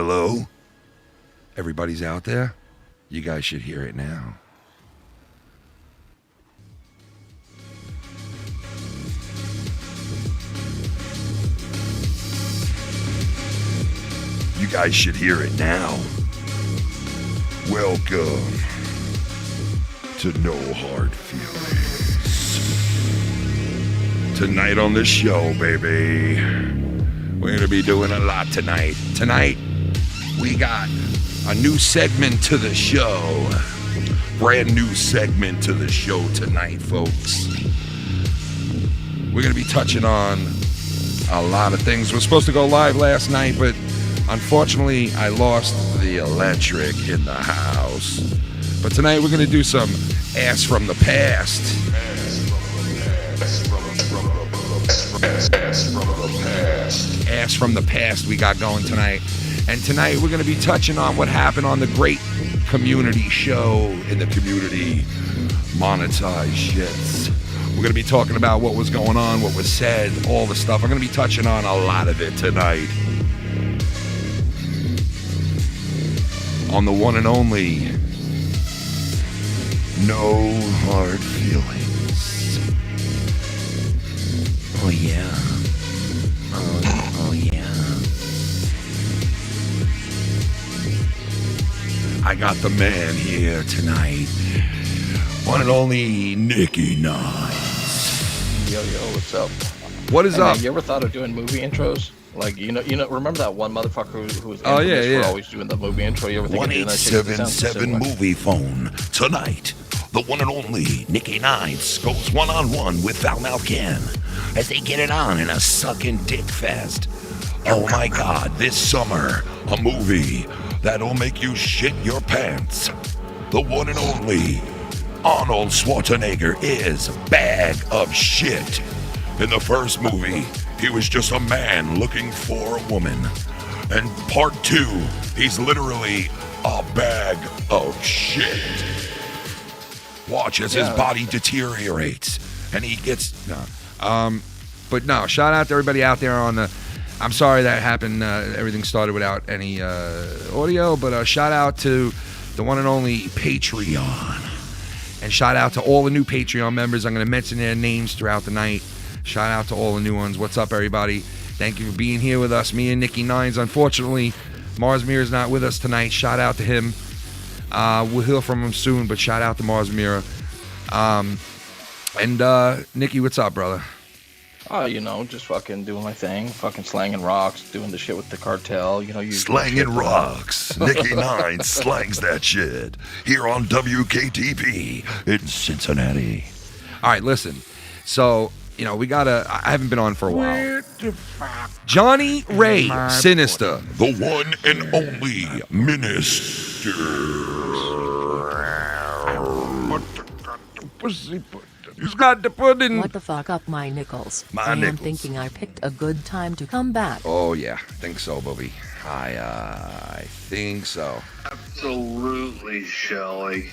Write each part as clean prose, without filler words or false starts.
Hello? Everybody's out there? You guys should hear it now. You guys should hear it now. Welcome to No Hard Feelings. Tonight on the show, baby, we're going to be doing a lot tonight. Tonight, we got a new segment to the show. Brand new segment to the show tonight, folks. We're going to be touching on a lot of things. We're supposed to go live last night, but unfortunately, I lost the electric in the house. But tonight, we're going to do some Ass from the Past. Ass from the Past we got going tonight. And tonight, we're going to be touching on what happened on the great community show in the community, Monetized Shits. We're going to be talking about what was going on, what was said, all the stuff. I'm going to be touching on a lot of it tonight. On the one and only No Hard Feelings. Oh yeah. Oh yeah. I got the man here tonight. One and only Nicky Nice. Yo, what's up? What is up? Man, you ever thought of doing movie intros? Like, you know, remember that one motherfucker who was infamous for always doing the movie intro? You ever think of doing that shit? 1877 movie phone. Tonight, the one and only Nicky Nice goes one-on-one with Foul-Mouth Ken as they get it on in a sucking dick fest. Oh my God, this summer, a movie that'll make you shit your pants. The one and only Arnold Schwarzenegger is Bag of Shit. In the first movie, he was just a man looking for a woman. And part 2, he's literally a bag of shit. Watch as his body deteriorates and he gets... But no, shout out to everybody out there on the... I'm sorry that happened. Everything started without any audio, but shout out to the one and only Patreon. And shout out to all the new Patreon members. I'm going to mention their names throughout the night. Shout out to all the new ones. What's up, everybody? Thank you for being here with us. Me and Nicky Nines. Unfortunately, Marz Mira's not with us tonight. Shout out to him. We'll hear from him soon, but shout out to Marz Mira. And Nicky, what's up, brother? You know, just fucking doing my thing. Fucking slanging rocks, doing the shit with the cartel. You know, you slanging rocks. Nicky Nines slangs that shit here on WKTP in Cincinnati. All right, listen. So, you know, I haven't been on for a while. Johnny Ray Sinister, the one and only minister. He's got the pudding. What the fuck up my nickels? I am thinking I picked a good time to come back. Oh yeah, think so, Bobby. I think so. Absolutely, Shelly.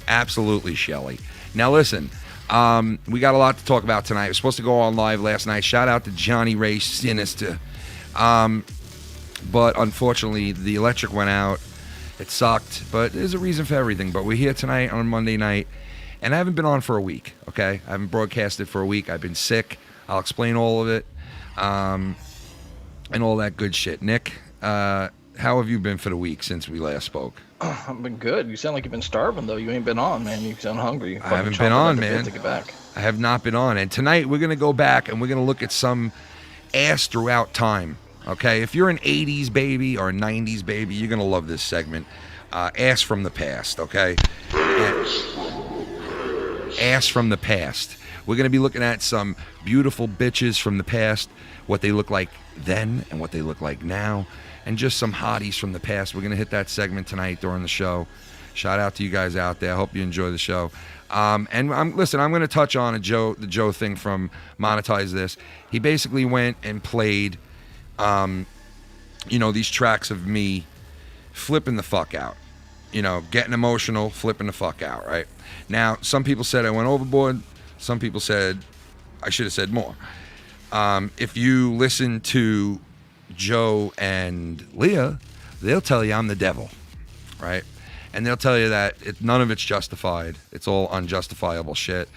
Absolutely, Shelly. Now listen, we got a lot to talk about tonight. We're supposed to go on live last night. Shout out to Johnny Ray Sinister. But unfortunately, the electric went out. It sucked, but there's a reason for everything. But we're here tonight on Monday night. And I haven't been on for a week, okay? I haven't broadcasted for a week. I've been sick. I'll explain all of it and all that good shit. Nick, how have you been for the week since we last spoke? I've been good. You sound like you've been starving, though. You ain't been on, man. You sound hungry. I haven't been on, man. To get back. I have not been on. And tonight we're going to go back and we're going to look at some ass throughout time, okay? If you're an 80s baby or a 90s baby, you're going to love this segment. Ass from the past, okay? Ass from the past. We're going to be looking at some beautiful bitches from the past, what they look like then and what they look like now, and just some hotties from the past. We're going to hit that segment tonight during the show. Shout out to you guys out there. I hope you enjoy the show. And I'm going to touch on the Joe thing from Monetize This. He basically went and played, these tracks of me flipping the fuck out. Getting emotional, flipping the fuck out, right? Now, some people said I went overboard. Some people said I should have said more. If you listen to Joe and Leah, they'll tell you I'm the devil, right? And they'll tell you that none of it's justified. It's all unjustifiable shit.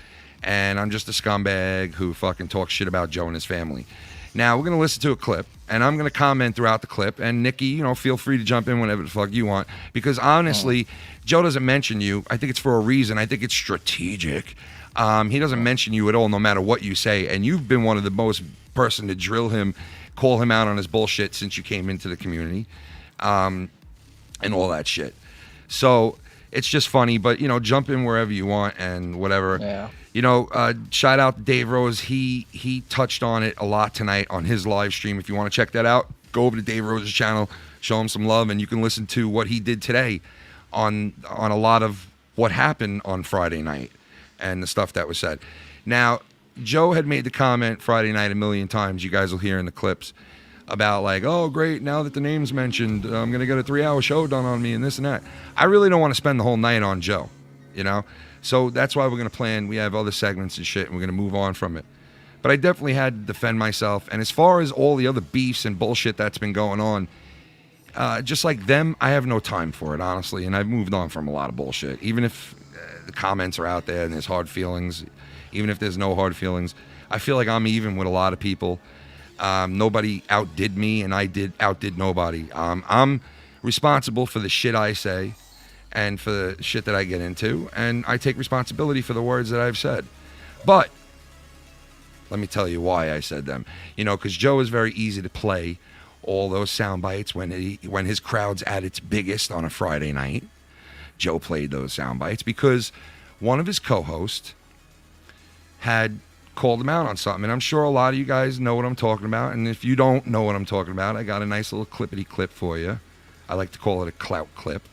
And I'm just a scumbag who fucking talks shit about Joe and his family. Now, we're going to listen to a clip, and I'm going to comment throughout the clip. And Nicky, you know, feel free to jump in whenever the fuck you want. Because honestly, Joe doesn't mention you. I think it's for a reason. I think it's strategic. He doesn't mention you at all, no matter what you say. And you've been one of the most person to drill him, call him out on his bullshit since you came into the community, and all that shit. So it's just funny, but, you know, jump in wherever you want and whatever. Yeah. You know, shout out to Dave Rose. He touched on it a lot tonight on his live stream. If you want to check that out, go over to Dave Rose's channel, show him some love, and you can listen to what he did today on a lot of what happened on Friday night and the stuff that was said. Now, Joe had made the comment Friday night a million times. You guys will hear in the clips about like, oh, great, now that the name's mentioned, I'm going to get a 3-hour show done on me and this and that. I really don't want to spend the whole night on Joe, you know? So that's why we're going to plan. We have other segments and shit, and we're going to move on from it. But I definitely had to defend myself. And as far as all the other beefs and bullshit that's been going on, just like them, I have no time for it, honestly. And I've moved on from a lot of bullshit. Even if the comments are out there and there's hard feelings, even if there's no hard feelings, I feel like I'm even with a lot of people. Nobody outdid me, and I outdid nobody. I'm responsible for the shit I say and for the shit that I get into, and I take responsibility for the words that I've said. But let me tell you why I said them. You know, because Joe is very easy to play all those sound bites when his crowd's at its biggest on a Friday night. Joe played those sound bites because one of his co-hosts had called him out on something. And I'm sure a lot of you guys know what I'm talking about. And if you don't know what I'm talking about, I got a nice little clippity clip for you. I like to call it a clout clip.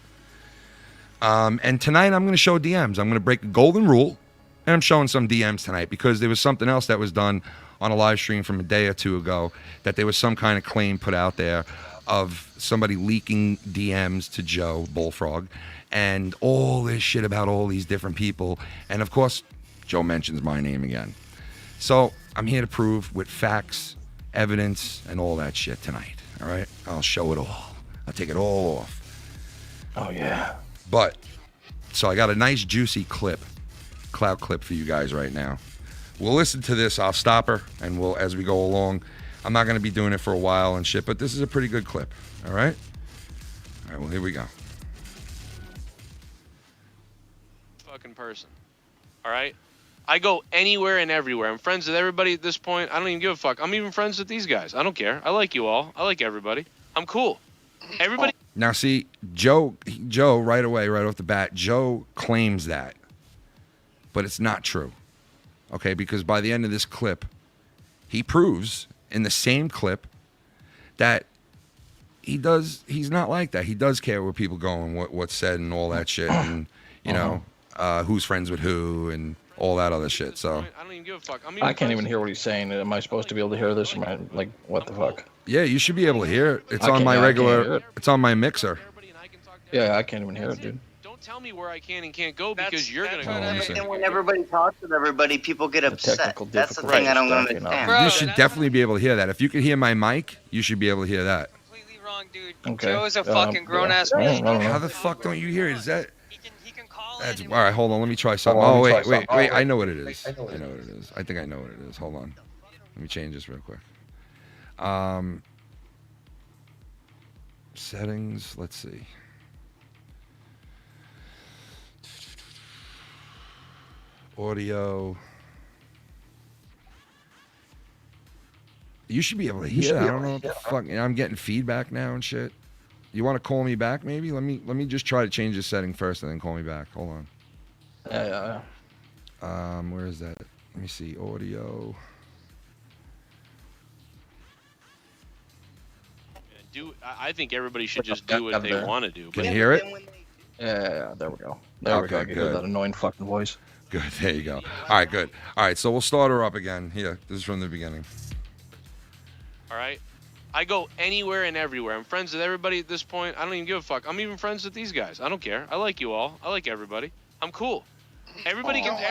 And tonight I'm going to show DMs. I'm going to break the golden rule, and I'm showing some DMs tonight because there was something else that was done on a live stream from a day or two ago, that there was some kind of claim put out there of somebody leaking DMs to Joe Bullfrog and all this shit about all these different people. And of course, Joe mentions my name again. So I'm here to prove with facts, evidence, and all that shit tonight. All right? I'll show it all. I'll take it all off. Oh, yeah. But, so I got a nice juicy clout clip for you guys right now. We'll listen to this. I'll stop her, and we'll, as we go along. I'm not going to be doing it for a while and shit, but this is a pretty good clip. All right? All right, well, here we go. Fucking person. All right? I go anywhere and everywhere. I'm friends with everybody at this point. I don't even give a fuck. I'm even friends with these guys. I don't care. I like you all. I like everybody. I'm cool. Everybody. Now, see, Joe, right away, right off the bat, Joe claims that. But it's not true. Okay? Because by the end of this clip, he proves in the same clip that he's not like that. He does care where people go and what's said and all that shit. And, you know, who's friends with who and all that other shit. So I don't even give a fuck. I can't even hear what he's saying. Am I supposed to be able to hear this? Or am I, like, what the fuck? yeah, you should be able to hear it. It's on my regular. It's on my mixer. Yeah, I can't even hear it, dude. Don't tell me where I can and can't go because you're gonna go. And when everybody talks with everybody, people get upset. technical That's the difficulties thing I don't stuff, you know. understand. Bro, You should definitely be able to hear that. If you could hear my mic, you should be able to hear that. completely wrong, dude. Okay. Joe's a fucking grown-ass yeah. man. I don't know. How the fuck don't you hear it? Is that? He can call That's in all right. Hold on. Let me try something. Hold on, Oh let me wait, try wait. something. I know what it is. I know what it is. I think I know what it is. Hold on. Let me change this real quick. Settings. Let's see. Audio. You should be able to hear that. I don't know what the fuck. I'm getting feedback now and shit. You want to call me back maybe? Let me just try to change the setting first and then call me back. Hold on. Yeah. Where is that? Let me see. Audio. I think everybody should just do what they want to do. Can you hear it? Yeah, there we go. There we go. I can hear that annoying fucking voice. Good. There you go. All right, good. All right, so we'll start her up again. Here, this is from the beginning. All right? I go anywhere and everywhere. I'm friends with everybody at this point. I don't even give a fuck. I'm even friends with these guys. I don't care. I like you all. I like everybody. I'm cool. Everybody can Tony,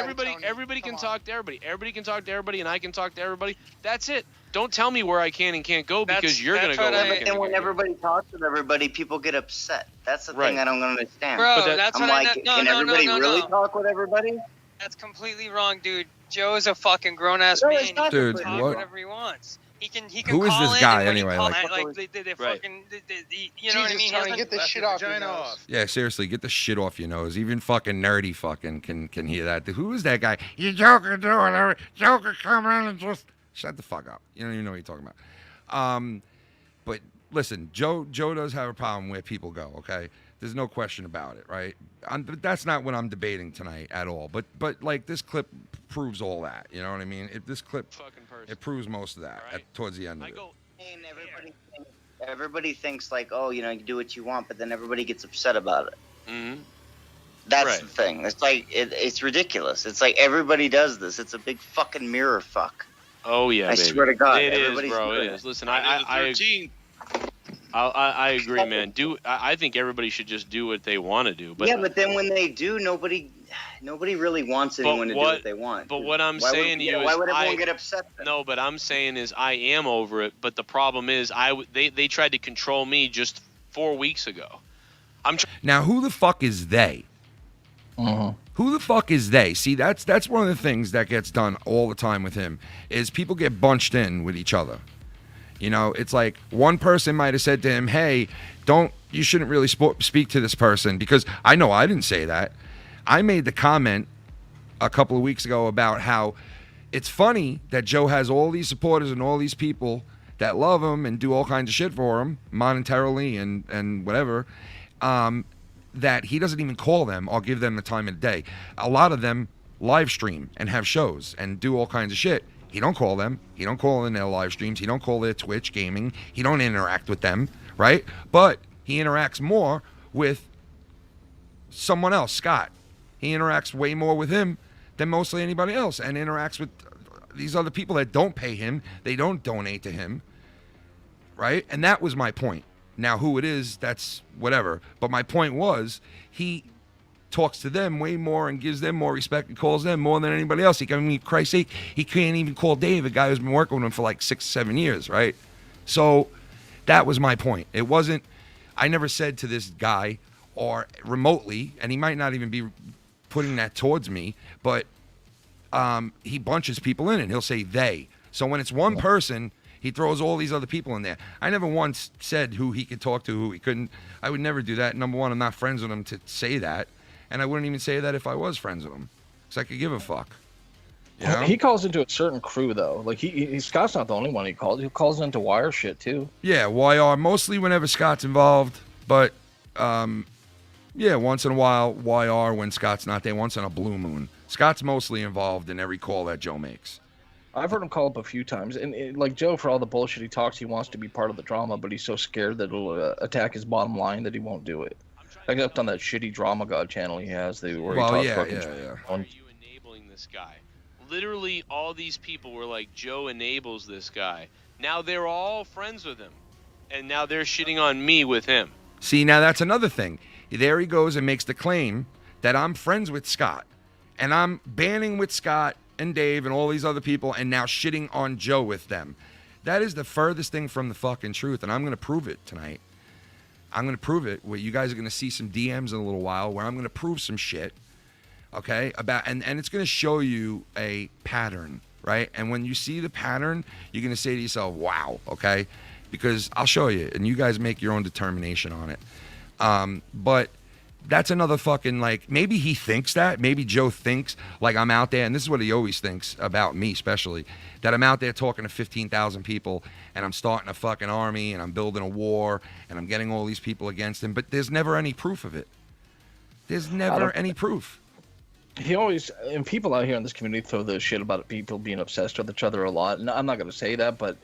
everybody can come on. talk to everybody. Everybody can talk to everybody, and I can talk to everybody. That's it. Don't tell me where I can and can't go because you're gonna that's go. what where I- I But can then and when can't go. everybody talks with everybody, people get upset. That's the Right. thing I don't understand. Bro, But that's I'm what like, can everybody really talk with everybody? That's completely wrong, dude. Joe's a fucking grown ass No, man. it's He not can Dude, talk what? whatever he wants. He can Who is call this in, guy and when he anyway, call- like- the Right. fucking, you know what I Jesus, mean? He Tony, doesn't- get this shit off your nose. Yeah, seriously, get the shit off your nose. Even fucking nerdy fucking can hear that. Who is that guy? You Joker doing it. Joker come in and just shut the fuck up. You don't even know what you're talking about. But listen, Joe does have a problem where people go. Okay, there's no question about it, right? But that's not what I'm debating tonight at all. But like this clip proves all that. You know what I mean? This clip Fucking person. it proves most of that Right. towards the end of I it. go. And everybody thinks like, oh, you know, you can do what you want, but then everybody gets upset about it. Mm-hmm. That's Right. the thing. It's like it's ridiculous. It's like everybody does this. It's a big fucking mirror fuck. Oh yeah, I baby. swear to God, It is, everybody's bro. doing It it. is. Listen, I agree, man. I think everybody should just do what they want to do. But yeah, but then when they do, nobody really wants anyone to do what they want. But what I'm Why would- saying to you why is would everyone get upset then? No, but I'm saying is I am over it. But the problem is they tried to control me just 4 weeks ago. Now, who the fuck is they? Who the fuck is they? See, that's one of the things that gets done all the time with him is people get bunched in with each other. You know, it's like one person might have said to him, "Hey, you shouldn't really speak to this person," because I know I didn't say that. I made the comment a couple of weeks ago about how it's funny that Joe has all these supporters and all these people that love him and do all kinds of shit for him monetarily and whatever. That he doesn't even call them or give them the time of the day. A lot of them live stream and have shows and do all kinds of shit. He don't call them. He don't call in their live streams. He don't call their Twitch gaming. He don't interact with them, right? But he interacts more with someone else, Scott. He interacts way more with him than mostly anybody else and interacts with these other people that don't pay him. They don't donate to him, right? And that was my point. Now, who it is, that's whatever. But my point was, he talks to them way more and gives them more respect and calls them more than anybody else. I mean, Christ's sake, he can't even call Dave, a guy who's been working with him for like 6-7 years, right? So that was my point. It wasn't, I never said to this guy or remotely, and he might not even be putting that towards me, but he bunches people in and he'll say they. So when it's one person, he throws all these other people in there. I never once said who he could talk to, who he couldn't. I would never do that. Number one, I'm not friends with him to say that. And I wouldn't even say that if I was friends with him. Because I could give a fuck. You know? He calls into a certain crew, though. Like, Scott's not the only one he calls. He calls into wire shit, too. Yeah, YR. Mostly whenever Scott's involved. But, yeah, once in a while, YR when Scott's not there. Once in a blue moon. Scott's mostly involved in every call that Joe makes. I've heard him call up a few times, and like Joe, for all the bullshit he talks, he wants to be part of the drama, but he's so scared that it'll attack his bottom line that he won't do it. I got on that shitty Drama God channel he has, where he talks fucking shit. Are you enabling this guy? Literally, all these people were like, Joe enables this guy. Now they're all friends with him, and now they're shitting on me with him. See, now that's another thing. There he goes and makes the claim that I'm friends with Scott, and I'm banning with Scott and Dave and all these other people and now shitting on Joe with them. That is the furthest thing from the fucking truth, and I'm going to prove it tonight. I'm going to prove it. Where you guys are going to see some DMs in a little while where I'm going to prove some shit, okay? And it's going to show you a pattern, right? And when you see the pattern, you're going to say to yourself, wow, okay? Because I'll show you, and you guys make your own determination on it. But that's another fucking, like, maybe he thinks that. Maybe Joe thinks, like, I'm out there, and this is what he always thinks about me especially, that I'm out there talking to 15,000 people, and I'm starting a fucking army, and I'm building a war, and I'm getting all these people against him, but there's never any proof of it. There's never any proof. He always, and people out here in this community throw the shit about people being obsessed with each other a lot, and I'm not going to say that, but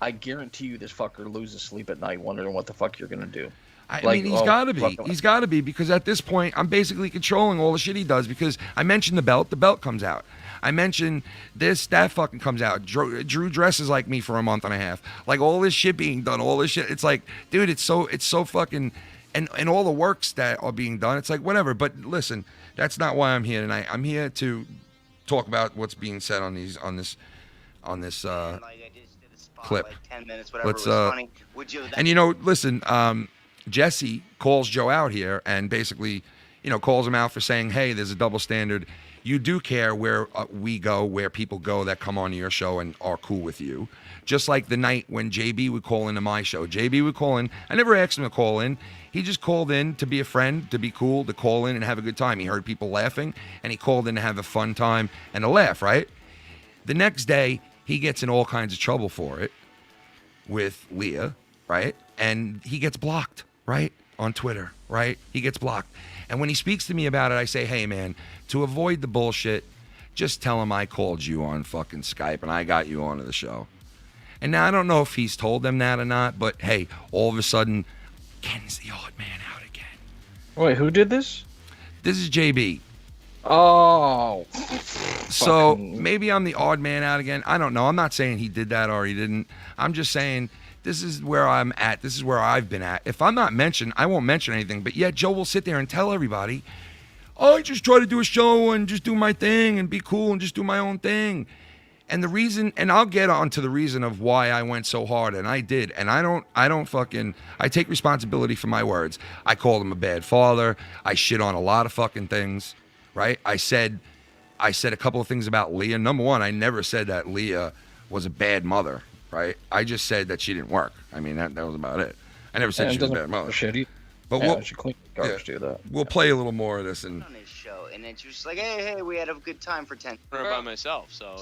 I guarantee you this fucker loses sleep at night wondering what the fuck you're going to do. I mean, he's got to be. He's got to be, because at this point, I'm basically controlling all the shit he does, because I mentioned the belt comes out. I mentioned this, that fucking comes out. Drew dresses like me for a month and a half. Like, all this shit being done, all this shit. It's like, dude, it's so fucking and all the works that are being done. It's like whatever. But listen, that's not why I'm here tonight. I'm here to talk about what's being said on this clip. Like 10 minutes, whatever. It was funny. Would you? And listen, Jesse calls Joe out here and basically, calls him out for saying, hey, there's a double standard. You do care where we go, where people go that come on your show and are cool with you. Just like the night when JB would call into my show. JB would call in. I never asked him to call in. He just called in to be a friend, to be cool, to call in and have a good time. He heard people laughing, and he called in to have a fun time and a laugh, right? The next day, he gets in all kinds of trouble for it with Leah, right? And he gets blocked, right? On Twitter, right? He gets blocked. And when he speaks to me about it, I say, hey, man, to avoid the bullshit, just tell him I called you on fucking Skype and I got you onto the show. And now I don't know if he's told them that or not, but hey, all of a sudden, Ken's the odd man out again. Wait, who did this? This is JB. Oh. So maybe I'm the odd man out again. I don't know. I'm not saying he did that or he didn't. I'm just saying this is where I'm at. This is where I've been at. If I'm not mentioned, I won't mention anything. But yet Joe will sit there and tell everybody, oh, I just try to do a show and just do my thing and be cool and just do my own thing. And the reason, and I'll get on to the reason of why I went so hard, and I did. And I take responsibility for my words. I called him a bad father. I shit on a lot of fucking things, right? I said a couple of things about Leah. Number one, I never said that Leah was a bad mother, right? I just said that she didn't work. I mean, that was about it. I never said she was a bad mother. But we'll play a little more of this. And on his show, and then she was like, hey, we had a good time for 10. By myself, so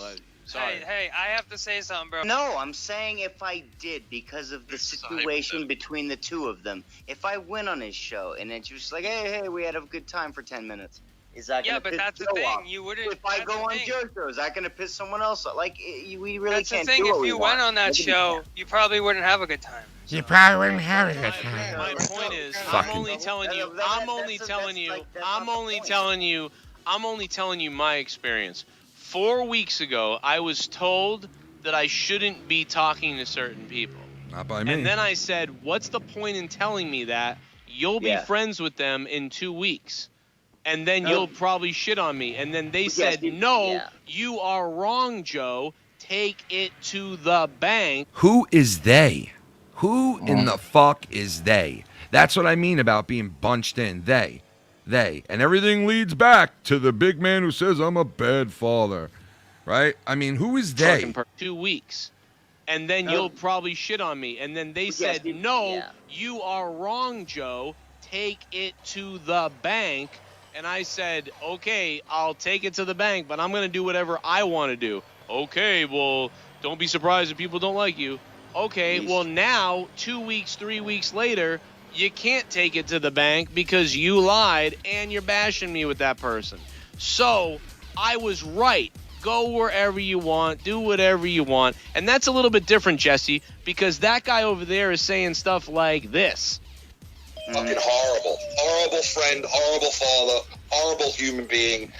sorry. Hey, I have to say something, bro. No, I'm saying if I did, because of the situation between the two of them. If I went on his show, and then she was like, hey, we had a good time for 10 minutes. Is that gonna piss that's the Joe thing. off? You wouldn't. If I go on your show, is that gonna piss someone else off? Like, we really That's can't the thing. do what If we you want. went on that show, you probably wouldn't have a good time. You probably wouldn't have a good time. My point is, I'm only telling you my experience. 4 weeks ago, I was told that I shouldn't be talking to certain people. Not by me. And then I said, what's the point in telling me that? You'll be friends with them in 2 weeks. And then you'll probably shit on me. And then they said, no, you are wrong, Joe. Take it to the bank. Who is they? Who in the fuck is they? That's what I mean about being bunched in. They. And everything leads back to the big man who says I'm a bad father. Right? I mean, who is they? 2 weeks. And then you'll probably shit on me. And then they said, no, you are wrong, Joe. Take it to the bank. And I said, okay, I'll take it to the bank, but I'm going to do whatever I want to do. Okay, well, don't be surprised if people don't like you. Okay, well, now, 2 weeks, 3 weeks later, you can't take it to the bank because you lied and you're bashing me with that person. So I was right. Go wherever you want. Do whatever you want. And that's a little bit different, Jesse, because that guy over there is saying stuff like this. Fucking horrible. Horrible friend, horrible father, horrible human being.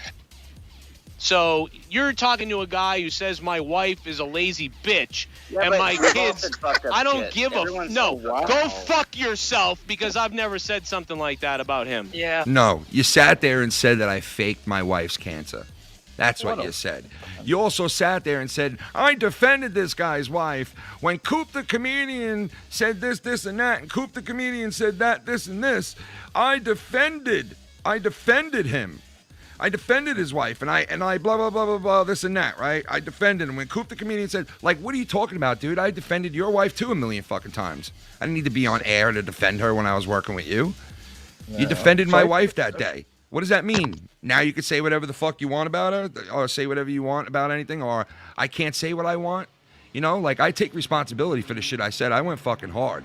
So you're talking to a guy who says my wife is a lazy bitch and my kids. I don't give a Go fuck yourself because I've never said something like that about him. Yeah. No, you sat there and said that I faked my wife's cancer. That's what you said. You also sat there and said, I defended this guy's wife when Cuif the comedian said this, this, and that, and Cuif the comedian said that, this, and this. I defended him. I defended his wife, and I blah, blah, blah, blah, blah, this and that, right? I defended him. When Cuif the comedian said, like, what are you talking about, dude? I defended your wife, too, 1,000,000 fucking times. I didn't need to be on air to defend her when I was working with you. Yeah. You defended my wife that day. What does that mean? Now you can say whatever the fuck you want about her, or say whatever you want about anything, or I can't say what I want? You know, like, I take responsibility for the shit I said. I went fucking hard.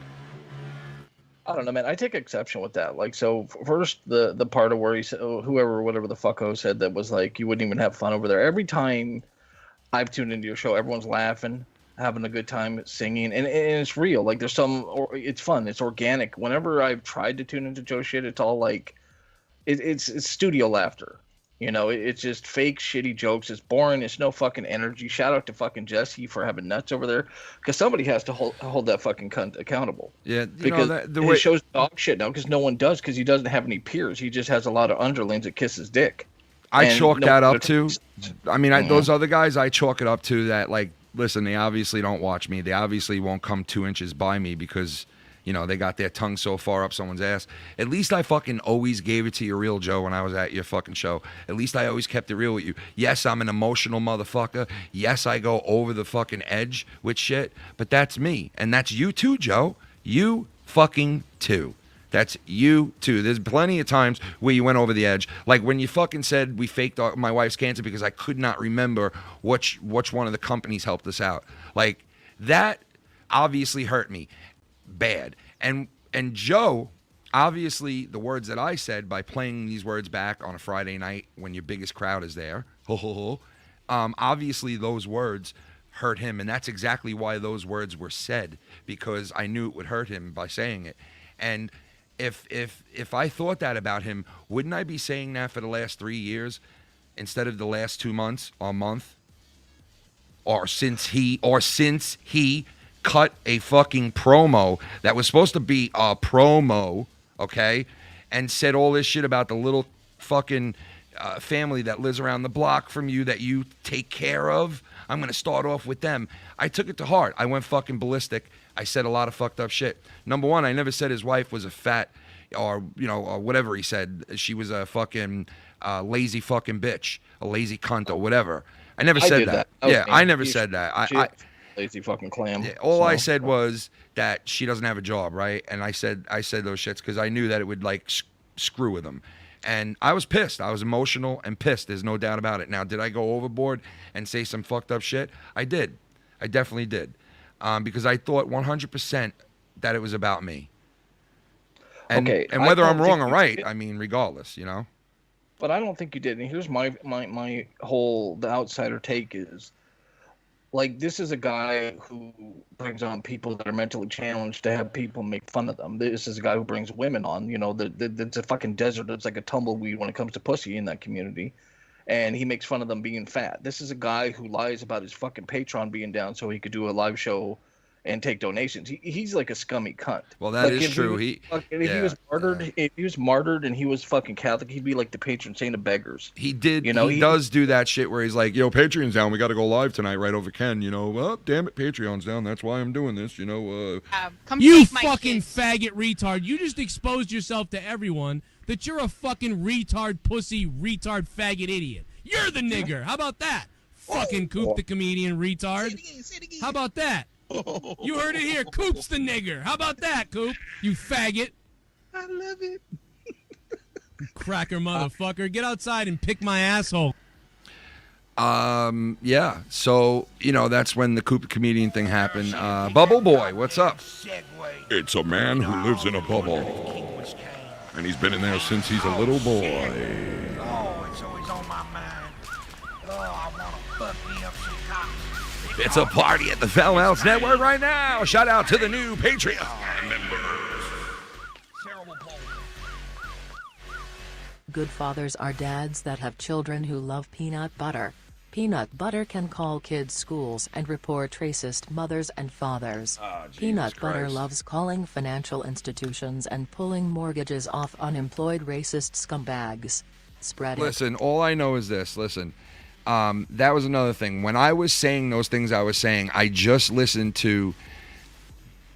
I don't know, man. I take exception with that. Like, so first, the part of where he said, whatever the fucko said that was like, you wouldn't even have fun over there. Every time I've tuned into your show, everyone's laughing, having a good time, singing, and it's real. Like, there's it's fun, it's organic. Whenever I've tried to tune into Joe shit, it's all like, it's studio laughter. You know, it's just fake, shitty jokes. It's boring. It's no fucking energy. Shout out to fucking Jesse for having nuts over there, because somebody has to hold that fucking cunt accountable. Yeah, because the way it shows dog shit now, because no one does, because he doesn't have any peers. He just has a lot of underlings that kiss his dick. I And chalk no that one up to. I mean, Mhm. those other guys, I chalk it up to that. Like, listen, they obviously don't watch me. They obviously won't come 2 inches by me because, you know, they got their tongue so far up someone's ass. At least I fucking always gave it to you real, Joe, when I was at your fucking show. At least I always kept it real with you. Yes, I'm an emotional motherfucker. Yes, I go over the fucking edge with shit. But that's me. And that's you too, Joe. You fucking too. That's you too. There's plenty of times where you went over the edge. Like when you fucking said we faked my wife's cancer because I could not remember which one of the companies helped us out. Like that obviously hurt me bad. And Joe, obviously the words that I said by playing these words back on a Friday night when your biggest crowd is there, obviously those words hurt him. And that's exactly why those words were said, because I knew it would hurt him by saying it. And if I thought that about him, wouldn't I be saying that for the last 3 years instead of the last 2 months or month? Or since he cut a fucking promo that was supposed to be a promo, okay, and said all this shit about the little fucking family that lives around the block from you that you take care of. I'm going to start off with them. I took it to heart. I went fucking ballistic. I said a lot of fucked up shit. Number one, I never said his wife was a fat or, you know, or whatever he said. She was a fucking lazy fucking bitch, a lazy cunt or whatever. I never said that. Yeah, I never said that. I lazy fucking clam. Yeah, all I said was that she doesn't have a job, right? And I said those shits because I knew that it would like screw with him. And I was pissed. I was emotional and pissed. There's no doubt about it. Now, did I go overboard and say some fucked up shit? I did. I definitely did. Because I thought 100% that it was about me. And, Okay, and whether I I'm don't wrong think or you right, did. I mean, regardless, you know? But I don't think you did. And here's my whole the outsider take is, like, this is a guy who brings on people that are mentally challenged to have people make fun of them. This is a guy who brings women on. You know, it's a fucking desert. It's like a tumbleweed when it comes to pussy in that community. And he makes fun of them being fat. This is a guy who lies about his fucking Patreon being down so he could do a live show and take donations. He's like a scummy cunt. Well, that is true. If he was martyred, if he was martyred and he was fucking Catholic, he'd be like the patron saint of beggars. He did. You know, he does do that shit where he's like, "Yo, Patreon's down. We got to go live tonight, right over Ken." You know, well, damn it, Patreon's down. That's why I'm doing this. You know. You fucking faggot retard! You just exposed yourself to everyone that you're a fucking retard, pussy, retard, faggot, idiot. You're the nigger. How about that? Fucking Coop the comedian retard. How about that? You heard it here. Coop's the nigger. How about that, Coop? You faggot. I love it. You cracker motherfucker. Get outside and pick my asshole. Yeah. So, you know, that's when the Coop comedian thing happened. Bubble Boy, what's up? It's a man who lives in a bubble. And he's been in there since he's a little boy. Oh, it's always on my mind. Oh, I want to fuck me up some cock. It's a party at the Foul Mouse Network right now. Shout out to the new Patreon members. Good fathers are dads that have children who love peanut butter. Peanut butter can call kids schools and report racist mothers and fathers. Peanut butter loves calling financial institutions and pulling mortgages off unemployed racist scumbags. Spread it. Listen, all I know is this. Listen, that was another thing. When I was saying those things I was saying, I just listened to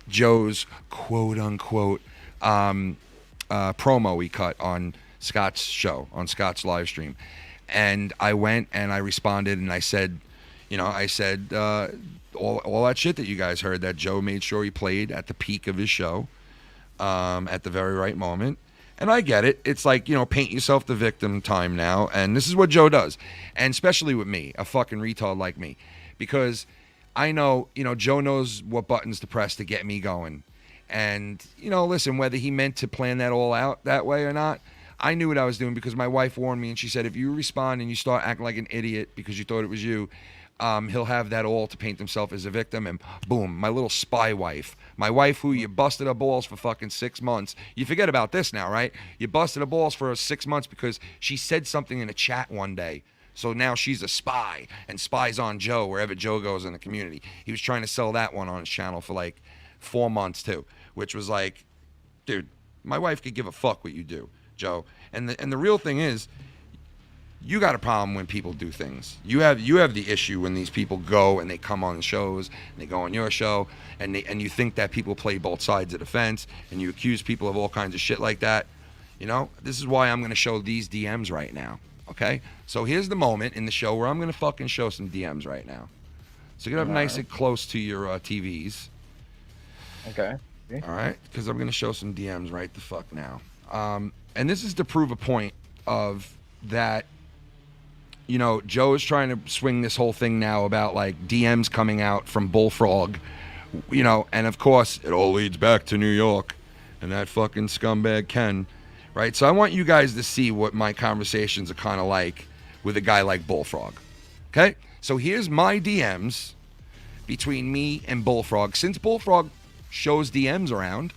Joe's quote-unquote promo he cut on Scott's show, on Scott's live stream. And I went and I responded and I said, you know, all that shit that you guys heard that Joe made sure he played at the peak of his show at the very right moment. And I get it. It's like, you know, paint yourself the victim time now. And this is what Joe does. And especially with me, a fucking retard like me. Because I know, you know, Joe knows what buttons to press to get me going. And, you know, listen, whether he meant to plan that all out that way or not, I knew what I was doing because my wife warned me and she said, if you respond and you start acting like an idiot because you thought it was you, He'll have that all to paint himself as a victim, and boom, my little spy wife. My wife who you busted her balls for fucking 6 months. You forget about this now, right? You busted her balls for 6 months because she said something in a chat one day. So now she's a spy and spies on Joe wherever Joe goes in the community. He was trying to sell that one on his channel for like 4 months too, which was like, dude, my wife could give a fuck what you do, Joe. And the real thing is, you got a problem when people do things. You have the issue when these people go and they come on shows and they go on your show and you think that people play both sides of the fence and you accuse people of all kinds of shit like that. You know, this is why I'm going to show these DMs right now. Okay? So here's the moment in the show where I'm going to fucking show some DMs right now. So get up nice and close to your TVs. Okay. All right? Because I'm going to show some DMs right the fuck now. And this is to prove a point of that, you know, Joe is trying to swing this whole thing now about like DMs coming out from Bullfrog, you know, and of course it all leads back to New York and that fucking scumbag Ken, right? So I want you guys to see what my conversations are kind of like with a guy like Bullfrog, okay? So here's my DMs between me and Bullfrog. Since Bullfrog shows DMs around,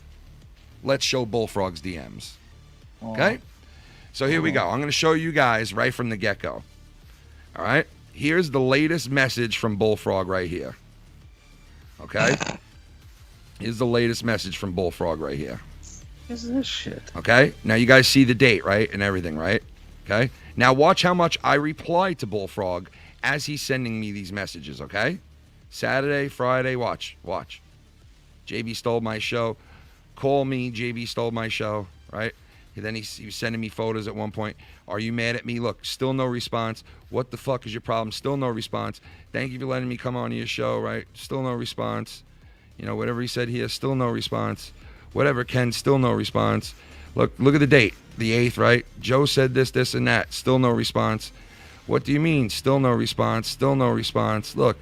let's show Bullfrog's DMs, okay? So here we go. I'm going to show you guys right from the get-go. All right, here's the latest message from Bullfrog right here. Okay? Here's the latest message from Bullfrog right here. What is this shit? Okay? Now you guys see the date, right? And everything, right? Okay? Now watch how much I reply to Bullfrog as he's sending me these messages, okay? Saturday, Friday, watch. JB stole my show. Call me, JB stole my show, right? And then he was sending me photos at one point. Are you mad at me? Look, still no response. What the fuck is your problem? Still no response. Thank you for letting me come on to your show, right? Still no response. You know, whatever he said here, still no response. Whatever, Ken, still no response. Look at the date, the 8th, right? Joe said this, and that. Still no response. What do you mean? Still no response. Still no response. Look,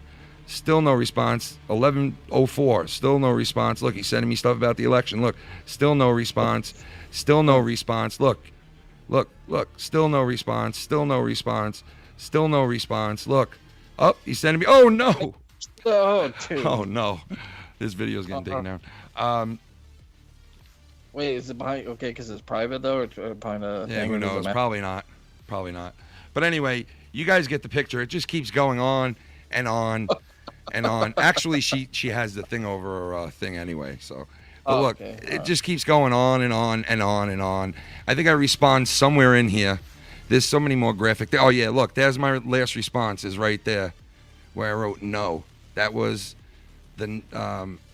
still no response. 11:04. Still no response. Look, he's sending me stuff about the election. Look, still no response. Still no response. Look. Still no response. Still no response. Still no response. Look. Oh, he's sending me. Oh, no. Oh, dude. Oh, no. This video's getting taken down. Wait, is it behind? Okay, because it's private, though? Or behind a yeah, thing, who knows? Probably not. But anyway, you guys get the picture. It just keeps going on and on and on. Actually, she has the thing over her thing anyway, so... But look, it just keeps going on and on and on and on. I think I respond somewhere in here. There's so many more graphic. Oh, yeah, look, there's my last response is right there where I wrote no. That was the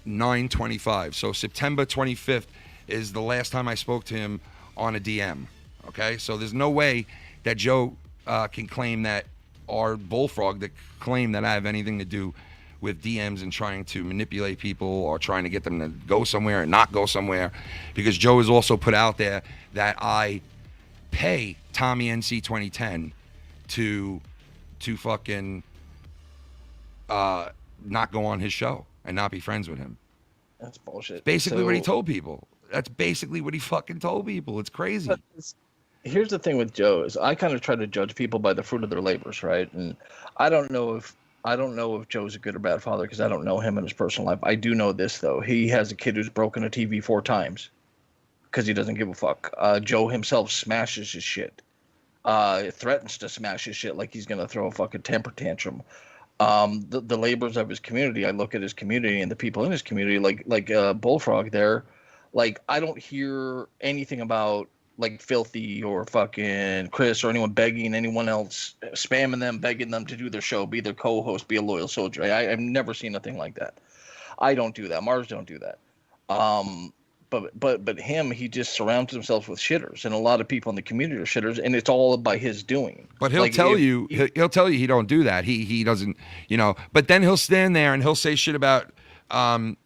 9/25. So September 25th is the last time I spoke to him on a DM, okay? So there's no way that Joe can claim that, or Bullfrog that claim that I have anything to do with DMs and trying to manipulate people or trying to get them to go somewhere and not go somewhere, because Joe has also put out there that I pay Tommy NC 2010 to fucking not go on his show and not be friends with him. That's bullshit. Basically what he told people. That's basically what he fucking told people. It's crazy. Here's the thing with Joe is I kind of try to judge people by the fruit of their labors, right? And I don't know if Joe's a good or bad father because I don't know him in his personal life. I do know this, though. He has a kid who's broken a TV 4 times because he doesn't give a fuck. Joe himself smashes his shit. Threatens to smash his shit like he's going to throw a fucking temper tantrum. The labors of his community, I look at his community and the people in his community, like Bullfrog there. Like, I don't hear anything about like Filthy or fucking Chris or anyone begging anyone else, spamming them, begging them to do their show, be their co-host, be a loyal soldier. I've never seen anything like that. I don't do that. Marz don't do that. But him, he just surrounds himself with shitters, and a lot of people in the community are shitters, and it's all by his doing. But he'll tell you he don't do that. He doesn't, you know. But then he'll stand there and he'll say shit about the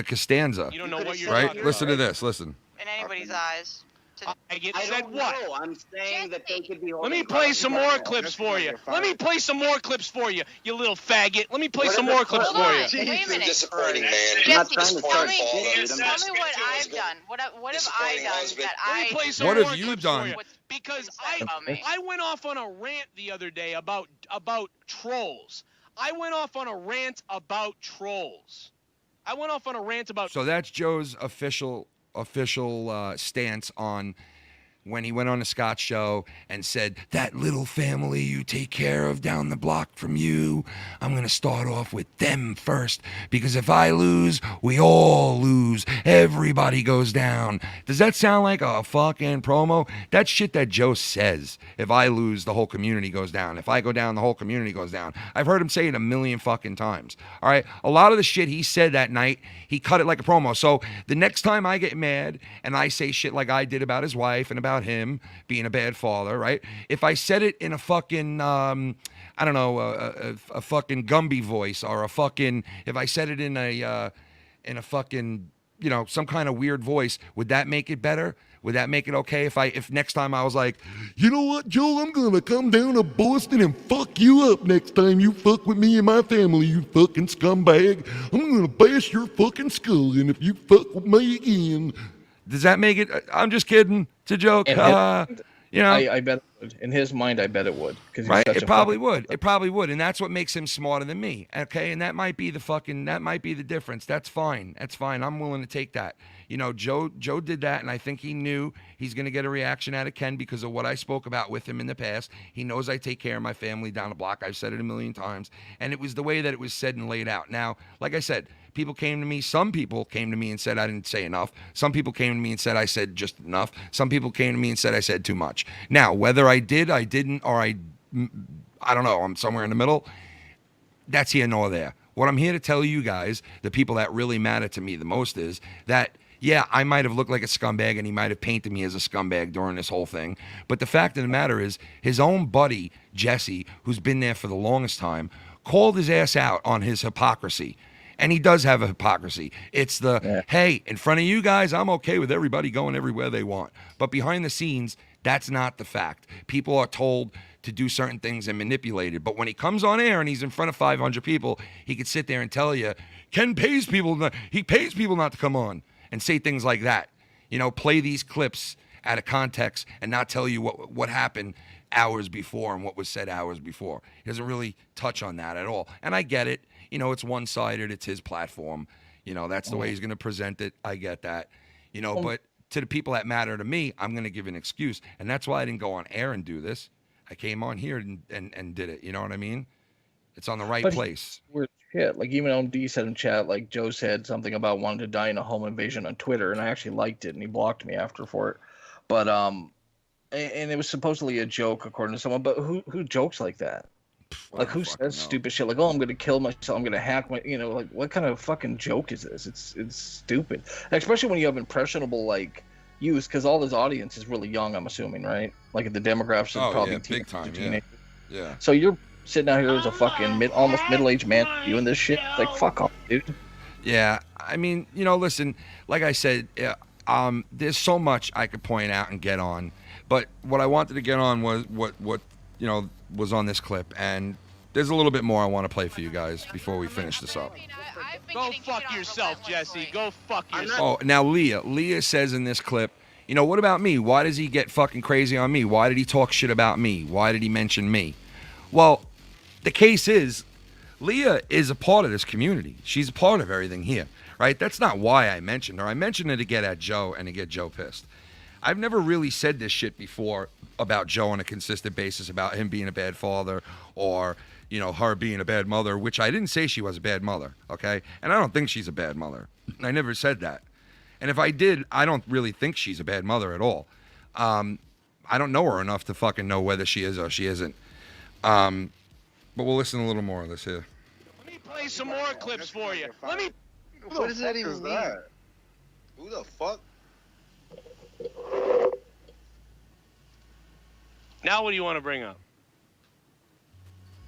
Costanza. You don't know what you're right. talking Listen about. to this. Listen. In anybody's eyes, faggot I said don't what? know. I'm saying that they could be Let holding me play some more clips for you. Let me play some more clips for you, you little faggot. Let me play some more clips for you. Wait a minute. Disappointing man. I'm not trying to Disappointing start father. shit, dude. Tell me what I've done. What have I Disappointing done husband. that Let me play some What more have you clips done? for you. Because about me. I went off on a rant the other day about trolls. I went off on a rant about trolls. I went off on a rant about. So that's Joe's official stance on when he went on the Scott show and said, that little family you take care of down the block from you, I'm going to start off with them first, because if I lose, we all lose. Everybody goes down. Does that sound like a fucking promo? That's shit that Joe says. If I lose, the whole community goes down. If I go down, the whole community goes down. I've heard him say it a million fucking times. All right? A lot of the shit he said that night, he cut it like a promo. So the next time I get mad and I say shit like I did about his wife and about him being a bad father, right? If I said it in a fucking, I don't know, a fucking Gumby voice, or if I said it in a fucking, you know, some kind of weird voice, would that make it better? Would that make it okay if next time I was like, you know what, Joe, I'm gonna come down to Boston and fuck you up next time you fuck with me and my family, you fucking scumbag. I'm gonna bash your fucking skull in if you fuck with me again. Does that make it? I'm just kidding. It's a joke. You know, I bet it would. In his mind, I bet it would. Right? It probably would. It probably would, and that's what makes him smarter than me. Okay, and that might be the difference. That's fine. That's fine. I'm willing to take that. You know, Joe did that, and I think he knew he's going to get a reaction out of Ken because of what I spoke about with him in the past. He knows I take care of my family down the block. I've said it a million times, and it was the way that it was said and laid out. Now, like I said, some people came to me and said I didn't say enough. Some people came to me and said I said just enough. Some people came to me and said I said too much. Now, whether I did, I didn't, or I don't know, I'm somewhere in the middle, that's here nor there. What I'm here to tell you guys, the people that really matter to me the most, is that, yeah, I might have looked like a scumbag and he might have painted me as a scumbag during this whole thing. But the fact of the matter is, his own buddy, Jesse, who's been there for the longest time, called his ass out on his hypocrisy. And he does have a hypocrisy. It's hey, in front of you guys, I'm okay with everybody going everywhere they want. But behind the scenes, that's not the fact. People are told to do certain things and manipulated. But when he comes on air and he's in front of 500 people, he could sit there and tell you, Ken pays people not to come on, and say things like that. You know, play these clips out of context and not tell you what happened hours before and what was said hours before. He doesn't really touch on that at all. And I get it. You know, it's one-sided. It's his platform. You know, that's the way he's going to present it. I get that. You know, but to the people that matter to me, I'm going to give an excuse. And that's why I didn't go on air and do this. I came on here and did it. You know what I mean? It's on the right place. Weird shit. Like, even on D said in chat, like, Joe said something about wanting to die in a home invasion on Twitter, and I actually liked it, and he blocked me after for it. But, and it was supposedly a joke, according to someone, but who jokes like that? Like, who says stupid shit like, oh, I'm going to kill myself, I'm going to hack my, you know, like, what kind of fucking joke is this? It's stupid. Especially when you have impressionable, like, youth, because all his audience is really young, I'm assuming, right? Like, the demographics are probably big time, yeah. So you're sitting out here as a fucking almost middle-aged man doing this shit? Like, fuck off, dude. Yeah, I mean, you know, listen, like I said, there's so much I could point out and get on, but what I wanted to get on was what you know, was on this clip, and there's a little bit more I want to play for you guys before we finish this up. Go fuck yourself, Jesse. Go fuck yourself. Oh, now Leah says in this clip, you know, what about me? Why does he get fucking crazy on me? Why did he talk shit about me? Why did he mention me? Well, the case is, Leah is a part of this community. She's a part of everything here, right? That's not why I mentioned her. I mentioned her to get at Joe and to get Joe pissed. I've never really said this shit before about Joe on a consistent basis, about him being a bad father or, you know, her being a bad mother, which I didn't say she was a bad mother, okay? And I don't think she's a bad mother. I never said that. And if I did, I don't really think she's a bad mother at all. I don't know her enough to fucking know whether she is or she isn't. But we'll listen to a little more of this here. Let me play some more clips for you. What does that even mean? Who the fuck? Now what do you want to bring up?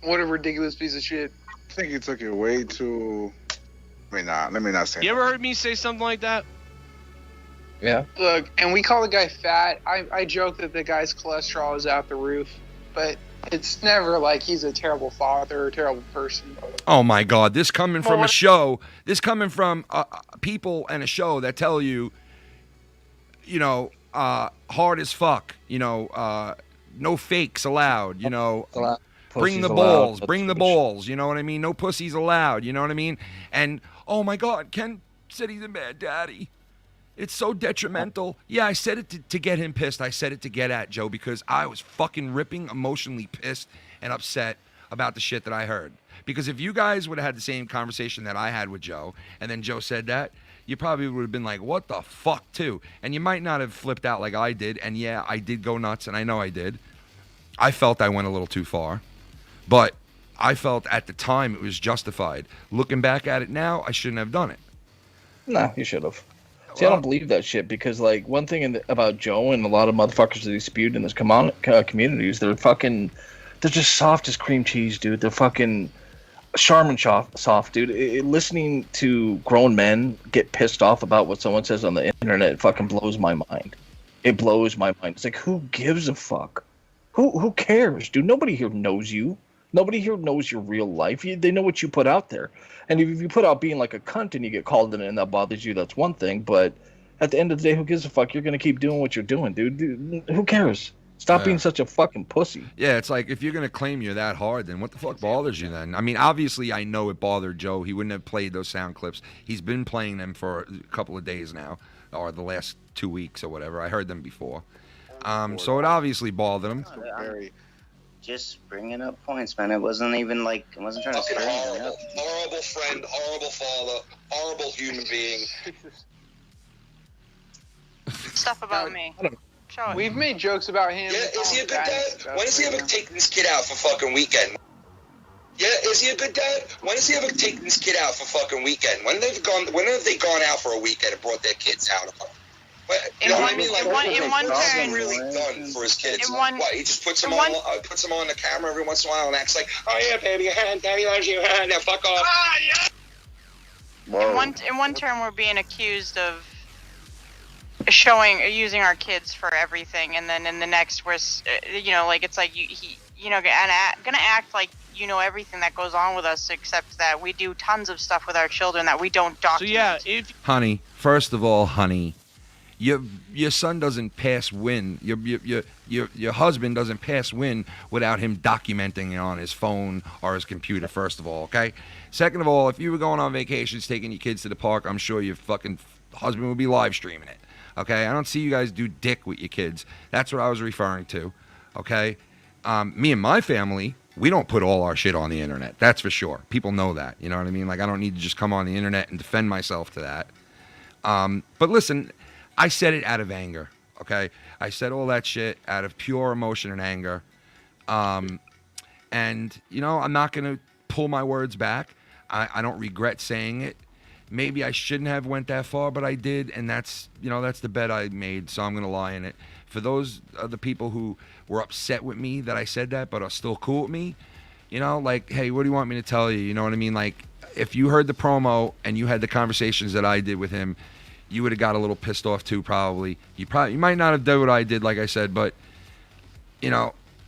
What a ridiculous piece of shit. I think you took it way too... Let me not say You ever heard me say something like that? Yeah. Look, and we call the guy fat. I joke that the guy's cholesterol is out the roof, but it's never like he's a terrible father or a terrible person. Oh my God! This coming from a show. This coming from people and a show that tell you, you know, hard as fuck. You know, no fakes allowed. You know, bring the balls. Bring the balls. You know what I mean? No pussies allowed. You know what I mean? And oh my God, Ken said he's a bad daddy. It's so detrimental. Yeah, I said it to get him pissed. I said it to get at Joe because I was fucking ripping, emotionally pissed and upset about the shit that I heard. Because if you guys would have had the same conversation that I had with Joe, and then Joe said that, you probably would have been like, what the fuck, too? And you might not have flipped out like I did. And yeah, I did go nuts, and I know I did. I felt I went a little too far. But I felt at the time it was justified. Looking back at it now, I shouldn't have done it. No, you should have. See, I don't believe that shit because, like, one thing about Joe and a lot of motherfuckers that he spewed in this communities, they're just soft as cream cheese, dude. They're fucking Charmin soft, dude. Listening to grown men get pissed off about what someone says on the internet, it fucking blows my mind. It blows my mind. It's like, who gives a fuck? Who cares, dude? Nobody here knows you. Nobody here knows your real life. They know what you put out there. And if you put out being like a cunt and you get called in and that bothers you, that's one thing. But at the end of the day, who gives a fuck? You're going to keep doing what you're doing, dude. Who cares? Stop being such a fucking pussy. Yeah, it's like if you're going to claim you're that hard, then what the fuck bothers you then? I mean, obviously, I know it bothered Joe. He wouldn't have played those sound clips. He's been playing them for a couple of days now, or the last 2 weeks or whatever. I heard them before. So it obviously bothered him. Just bringing up points, man. It wasn't even like, I wasn't trying to stir anything up. Horrible friend, horrible father, horrible human being. Stuff about me. Show it. We've made jokes about him. Yeah, is he a good dad? When is he ever taking this kid out for fucking weekend? Yeah, is he a good dad? When is he ever taking this kid out for fucking weekend? When have they gone out for a weekend and brought their kids out? You know what I mean? Like, in one turn, really done for his kids. What, he just puts them on the camera every once in a while and acts like, oh yeah, baby, daddy loves you, now fuck off. Ah, yeah. In one turn, we're being accused of using our kids for everything, and then in the next, we're, like it's like gonna act like you know everything that goes on with us, except that we do tons of stuff with our children that we don't document. So yeah, honey, first of all, honey. Your son doesn't pass win. Your husband doesn't pass win without him documenting it on his phone or his computer, first of all, okay? Second of all, if you were going on vacations, taking your kids to the park, I'm sure your fucking husband would be live streaming it, okay? I don't see you guys do dick with your kids. That's what I was referring to, okay? Me and my family, we don't put all our shit on the internet. That's for sure. People know that, you know what I mean? Like, I don't need to just come on the internet and defend myself to that. But listen, I said it out of anger, okay? I said all that shit out of pure emotion and anger. And, I'm not going to pull my words back. I don't regret saying it. Maybe I shouldn't have went that far, but I did, and that's the bet I made, so I'm going to lie in it. For those other people who were upset with me that I said that but are still cool with me, like, hey, what do you want me to tell you? You know what I mean? Like, if you heard the promo and you had the conversations that I did with him, you would have got a little pissed off too, probably. You might not have done what I did, like I said, but,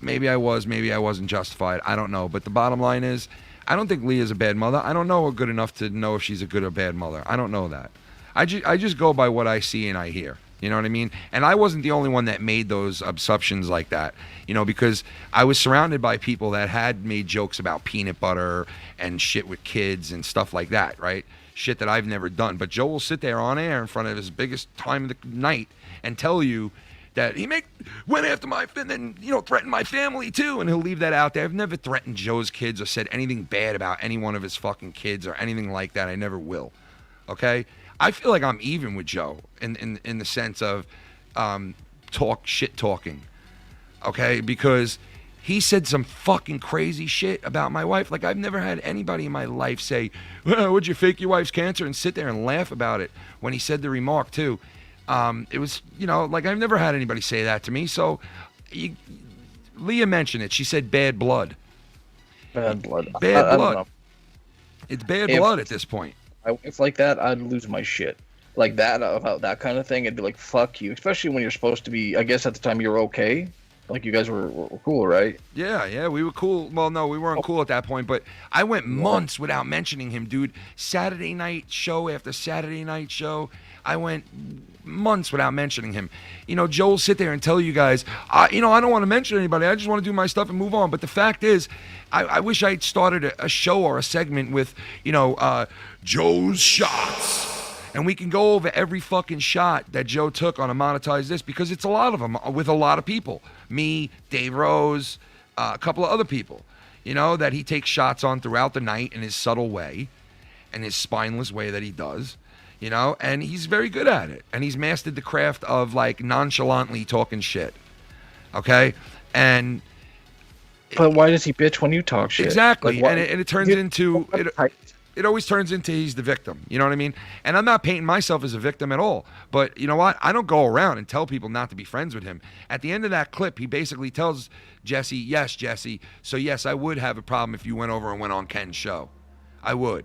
maybe I wasn't justified. I don't know. But the bottom line is, I don't think Leah's a bad mother. I don't know her good enough to know if she's a good or bad mother. I don't know that. I just go by what I see and I hear. You know what I mean? And I wasn't the only one that made those assumptions like that, because I was surrounded by people that had made jokes about peanut butter and shit with kids and stuff like that, right? Shit that I've never done. But Joe will sit there on air in front of his biggest time of the night and tell you that he went after my and then threatened my family too, and he'll leave that out there. I've never threatened Joe's kids or said anything bad about any one of his fucking kids or anything like that. I never will. Okay? I feel like I'm even with Joe in the sense of shit talking. Okay? Because he said some fucking crazy shit about my wife. Like, I've never had anybody in my life say, well, would you fake your wife's cancer, and sit there and laugh about it when he said the remark, too. It was, like, I've never had anybody say that to me. So, Leah mentioned it. She said bad blood. Bad blood. Bad blood. It's bad blood at this point. If like that, I'd lose my shit. like that about that kind of thing, it'd be like, fuck you. Especially when you're supposed to be, I guess at the time you were okay. Like you guys were cool, right? Yeah, we were cool. Well, no, we weren't cool at that point, but I went months without mentioning him, dude. Saturday night show after Saturday night show, I went months without mentioning him. You know, Joe will sit there and tell you guys, I don't want to mention anybody. I just want to do my stuff and move on. But the fact is, I wish I'd started a show or a segment with, Joe's shots. And we can go over every fucking shot that Joe took on a monetized this, because it's a lot of them with a lot of people. Me, Dave Rose, a couple of other people, that he takes shots on throughout the night in his subtle way and his spineless way that he does, and he's very good at it. And he's mastered the craft of like nonchalantly talking shit. Okay? But why does he bitch when you talk shit? Exactly. Like, and it turns into it always turns into he's the victim. You know what I mean? And I'm not painting myself as a victim at all. But you know what? I don't go around and tell people not to be friends with him. At the end of that clip, he basically tells Jesse, yes, Jesse. So yes, I would have a problem if you went over and went on Ken's show. I would.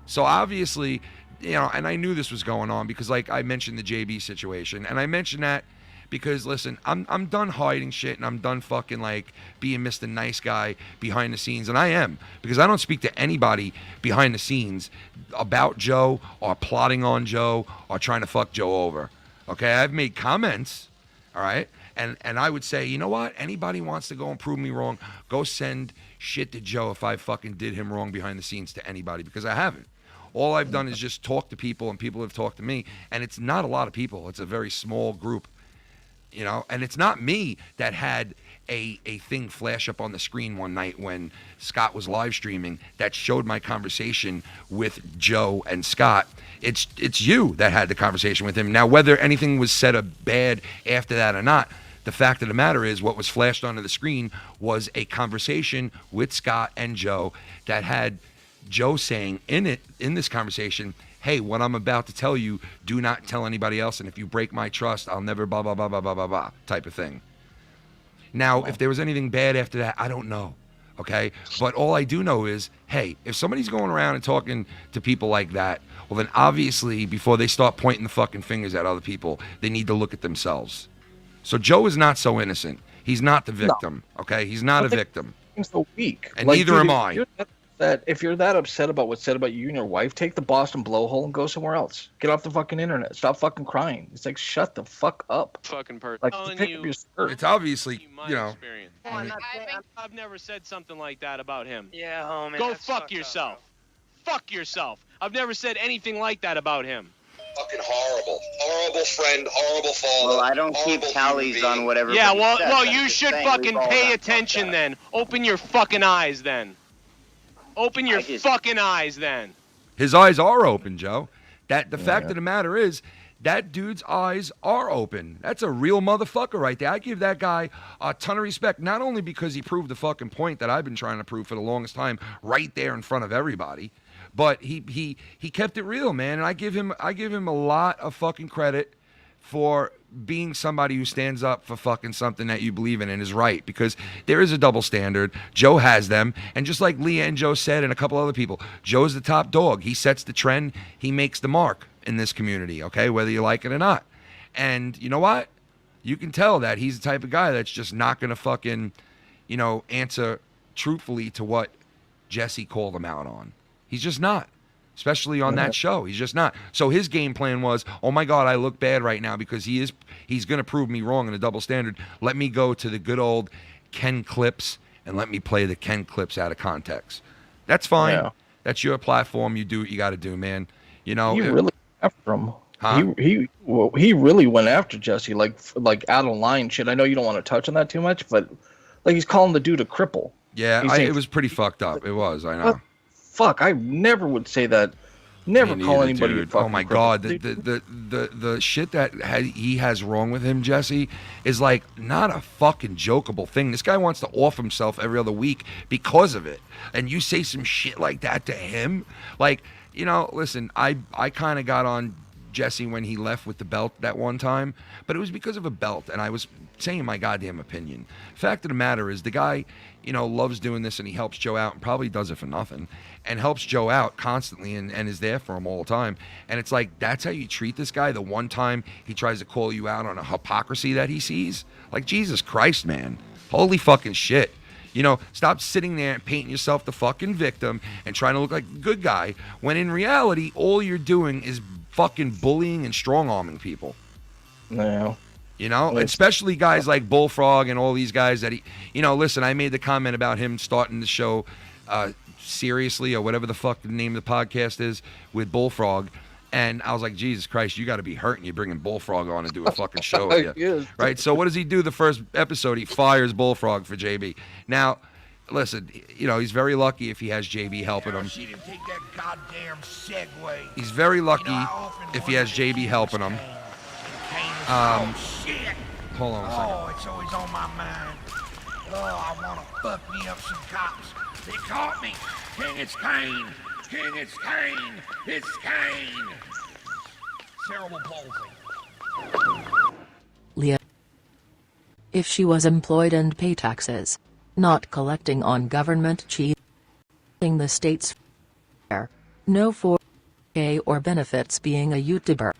So obviously, and I knew this was going on because like I mentioned the JB situation. And I mentioned that because listen, I'm done hiding shit and I'm done fucking like being Mr. Nice Guy behind the scenes, and I am, because I don't speak to anybody behind the scenes about Joe or plotting on Joe or trying to fuck Joe over. Okay, I've made comments, all right, and I would say, you know what? Anybody wants to go and prove me wrong, go send shit to Joe if I fucking did him wrong behind the scenes to anybody, because I haven't. All I've done is just talk to people, and people have talked to me, and it's not a lot of people. It's a very small group. And it's not me that had a thing flash up on the screen one night when Scott was live streaming that showed my conversation with Joe and Scott. It's you that had the conversation with him. Now, whether anything was said of bad after that or not, the fact of the matter is what was flashed onto the screen was a conversation with Scott and Joe that had Joe saying in this conversation, hey, what I'm about to tell you, do not tell anybody else, and if you break my trust, I'll never blah, blah, blah, blah, blah, blah, blah, type of thing. Now, if there was anything bad after that, I don't know, okay? But all I do know is, hey, if somebody's going around and talking to people like that, well, then obviously, before they start pointing the fucking fingers at other people, they need to look at themselves. So Joe is not so innocent. He's not the victim, okay? He's not a victim. He's so weak. And neither am I. If you're that upset about what's said about you and your wife, take the Boston blowhole and go somewhere else. Get off the fucking internet. Stop fucking crying. It's like, shut the fuck up. Fucking person. Like, pick up your skirt. It's obviously, experience. I've never said something like that about him. Yeah, homie. Go fuck yourself. Fuck yourself. I've never said anything like that about him. Fucking horrible. Horrible friend, horrible father. Well, I don't keep tallies on whatever. Yeah, well, you should fucking pay attention then. Open your fucking eyes then. Open your fucking eyes then. His eyes are open, Joe. The fact of the matter is, that dude's eyes are open. That's a real motherfucker right there. I give that guy a ton of respect, not only because he proved the fucking point that I've been trying to prove for the longest time right there in front of everybody, but he kept it real, man. And I give him a lot of fucking credit for being somebody who stands up for fucking something that you believe in and is right, because there is a double standard. Joe has them, and just like Leah and Joe said and a couple other people, Joe's the top dog. He sets the trend. He makes the mark in this community, okay, whether you like it or not. And you know what? You can tell that he's the type of guy that's just not going to fucking, answer truthfully to what Jesse called him out on. He's just not. Especially on that show. He's just not. So his game plan was, oh my God, I look bad right now because he's going to prove me wrong in a double standard. Let me go to the good old Ken clips and let me play the Ken clips out of context. That's fine. Yeah. That's your platform. You do what you got to do, man. He really went after him. Huh? He really went after Jesse, like out of line shit. I know you don't want to touch on that too much, but like he's calling the dude a cripple. Yeah, it was pretty fucked up. It was, I know. What? Fuck, I never would say that. Never call anybody a fucking Oh my God, the shit that he has wrong with him, Jesse, is like not a fucking jokeable thing. This guy wants to off himself every other week because of it. And you say some shit like that to him? Like, listen, I kind of got on Jesse when he left with the belt that one time, but it was because of a belt, and I was saying my goddamn opinion. Fact of the matter is, the guy, loves doing this, and he helps Joe out and probably does it for nothing and helps Joe out constantly and is there for him all the time. And it's like, that's how you treat this guy? The one time he tries to call you out on a hypocrisy that he sees? Like, Jesus Christ, man. Holy fucking shit. Stop sitting there and painting yourself the fucking victim and trying to look like a good guy when in reality, all you're doing is fucking bullying and strong-arming people. No. Especially guys like Bullfrog and all these guys that listen, I made the comment about him starting the show seriously or whatever the fuck the name of the podcast is with Bullfrog. And I was like, Jesus Christ, you got to be hurting. You're bringing Bullfrog on and do a fucking show with you. Right? So what does he do the first episode? He fires Bullfrog for JB. Now, listen, he's very lucky if he has JB helping him. She didn't take that goddamn segue. He's very lucky if he has JB helping him. Shit. Hold on a second. Oh, it's always on my mind. Oh, I want to fuck me up some cops. They caught me. King, it's Kane. King, it's Kane. It's Kane. Cerebral palsy. Leah. If she was employed and pay taxes, not collecting on government cheating the state's fair, no 4K or benefits being a YouTuber.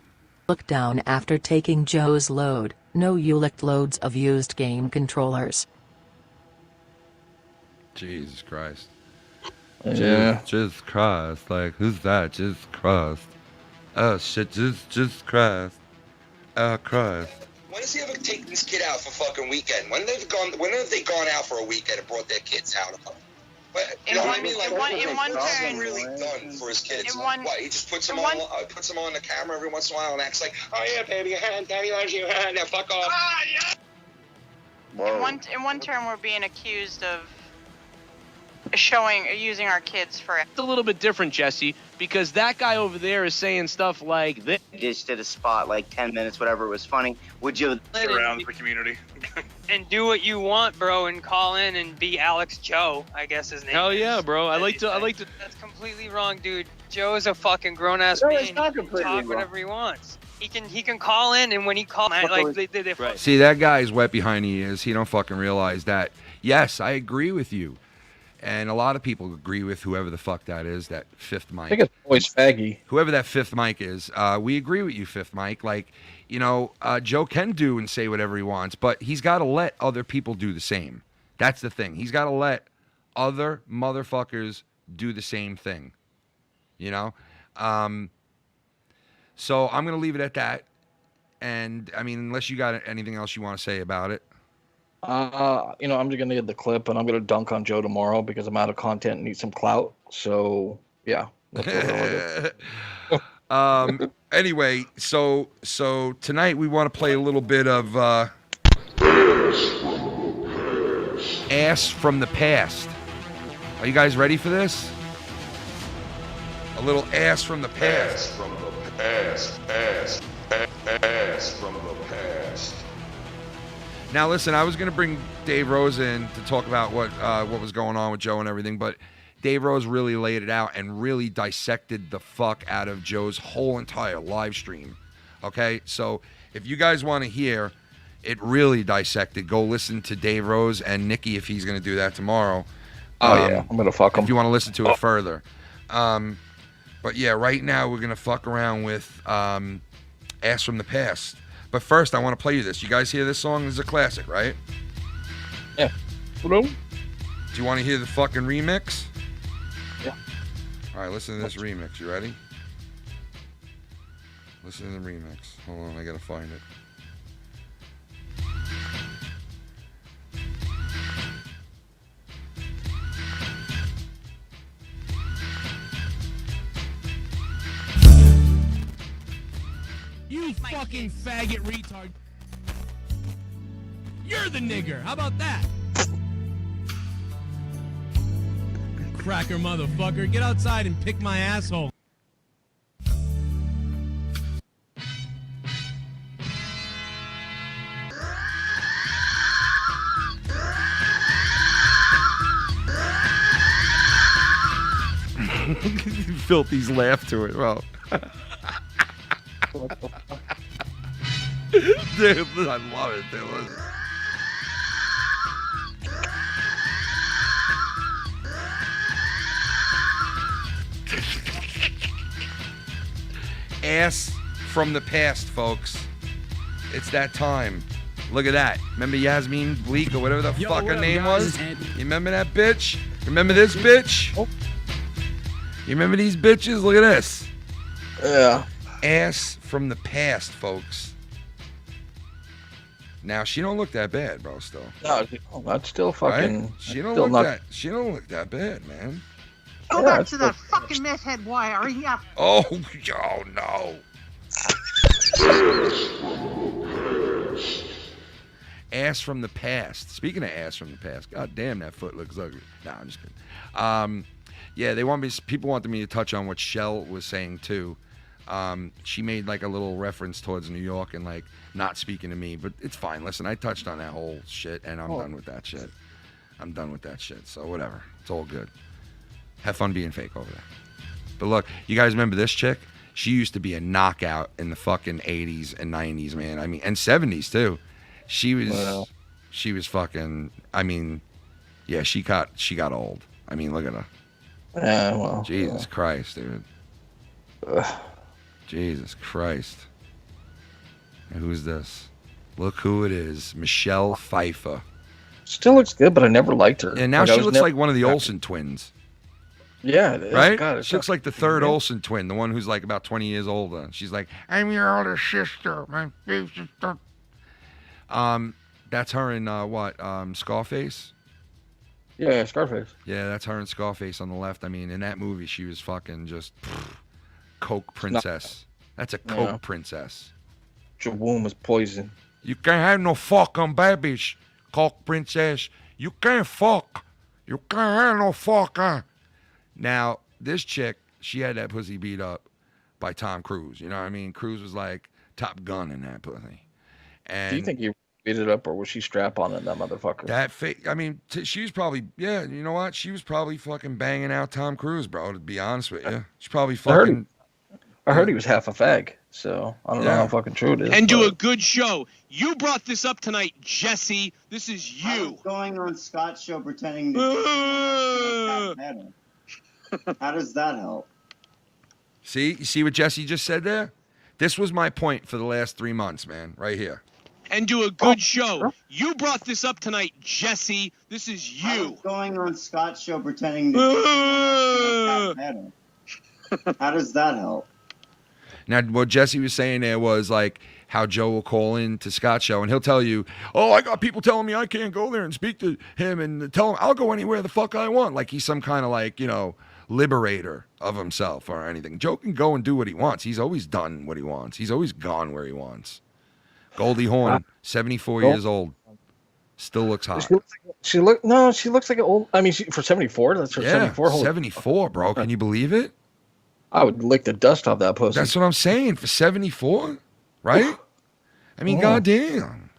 Look down after taking Joe's load. No, you licked loads of used game controllers. Jesus Christ. Yeah. Jesus Christ. Like, who's that? Jesus Christ. Oh, shit. Jesus Christ. Oh, Christ. When has he ever taken this kid out for fucking weekend? When have they gone out for a weekend and brought their kids out? You know what I mean? Like, in one turn, really done for his kids. What, he just puts them on the camera every once in a while and acts like, oh yeah, baby, daddy loves you, now fuck off. Ah, yeah. In one turn, we're being accused of using our kids for. It's a little bit different, Jesse, because that guy over there is saying stuff like this. Just did a spot like 10 minutes, whatever. It was funny. Would you around the community and do what you want, bro, and call in and be Alex Joe? I guess his name. Hell is. yeah, bro. I like to. That's completely wrong, dude. Joe is a fucking grown ass man. He can talk whatever he wants. He can call in, and when he calls, Right. See, that guy's wet behind the ears. He don't fucking realize that. Yes, I agree with you. And a lot of people agree with whoever the fuck that is, that fifth mic. I think it's always faggy. Whoever that fifth mic is, we agree with you, fifth mic. Like, Joe can do and say whatever he wants, but he's got to let other people do the same. That's the thing. He's got to let other motherfuckers do the same thing. So I'm going to leave it at that. And, I mean, unless you got anything else you want to say about it. I'm just gonna get the clip and I'm gonna dunk on Joe tomorrow because I'm out of content and need some clout. So yeah. Anyway, so tonight we want to play a little bit of Ass from the Past. Are you guys ready for this? A little ass from the past. Ass from the past. Ass from the past. Now, listen, I was going to bring Dave Rose in to talk about what was going on with Joe and everything, but Dave Rose really laid it out and really dissected the fuck out of Joe's whole entire live stream. Okay? So if you guys want to hear it really dissected, go listen to Dave Rose and Nicky if he's going to do that tomorrow. Yeah, I'm going to fuck him. If you want to listen to it further. But yeah, right now we're going to fuck around with Ass from the Past. But first, I want to play you this. You guys hear this song? This is a classic, right? Yeah. Hello? Do you want to hear the fucking remix? Yeah. All right, listen to this remix. You ready? Listen to the remix. Hold on, I got to find it. You fucking faggot retard. You're the nigger. How about that? Cracker motherfucker. Get outside and pick my asshole. Filthy's laugh to it. Well. Dude, I love it, dude. Ass from the past, folks. It's that time. Look at that. Remember Yasmin Bleak or whatever the fuck her name was? You remember that bitch? Remember this bitch? You remember these bitches? Look at this. Yeah. Ass from the past, folks. Now she don't look that bad, bro. Still. No, that's still fucking. Right? She don't look that. She don't look that bad, man. Go back to that fucking meth head wire. Yeah. Oh no. Ass from the past. Speaking of ass from the past, god damn, that foot looks ugly. Nah, I'm just kidding. Yeah, people wanted me to touch on what Shell was saying too. She made like a little reference towards New York and like not speaking to me, but it's fine. Listen, I touched on that whole shit and I'm done with that shit. I'm done with that shit. So whatever. It's all good. Have fun being fake over there. But look, you guys remember this chick? She used to be a knockout in the fucking 80s and 90s, man. I mean, and 70s too. She was fucking, I mean, yeah, she got old. I mean, look at her. Yeah, well. Jesus Christ, dude. Jesus Christ. And who's this? Look who it is. Michelle Pfeiffer. Still looks good, but I never liked her. And now she looks like one of the Olsen twins. Yeah. Right? God, she looks like the third Olsen twin, the one who's like about 20 years older. She's like, I'm your older sister, my big sister. That's her in what? Scarface? Yeah, Scarface. Yeah, that's her in Scarface on the left. I mean, in that movie, she was fucking just Coke princess. That's a Coke princess. Your womb is poison. You can't have no fucking babies, Coke princess. You can't fuck. You can't have no fuck. Now, this chick, she had that pussy beat up by Tom Cruise. You know what I mean? Cruise was like Top Gun in that pussy. And do you think he beat it up, or was she strap on it, that motherfucker? That fake. I mean, she was probably, yeah, you know what? She was probably fucking banging out Tom Cruise, bro, to be honest with you. She's probably fucking. I heard he was half a fag, so I don't know how fucking true it is. And do a good show. You brought this up tonight, Jesse. This is you. I was going on Scott's show pretending to better. How does that help? See? You see what Jesse just said there? This was my point for the last 3 months, man, right here. And do a good show. You brought this up tonight, Jesse. This is you. I was going on Scott's show pretending to better. How does that help? Now, what Jesse was saying there was like how Joe will call in to Scott's show and he'll tell you, oh, I got people telling me I can't go there and speak to him and tell him I'll go anywhere the fuck I want. Like he's some kind of like, you know, liberator of himself or anything. Joe can go and do what he wants. He's always done what he wants. He's always gone where he wants. Goldie Hawn, 74 years old, still looks hot. She looks like an old. I mean, for 74, that's her 74. 74, bro. Can you believe it? I would lick the dust off that pussy. That's what I'm saying. For 74, right? I mean, goddamn.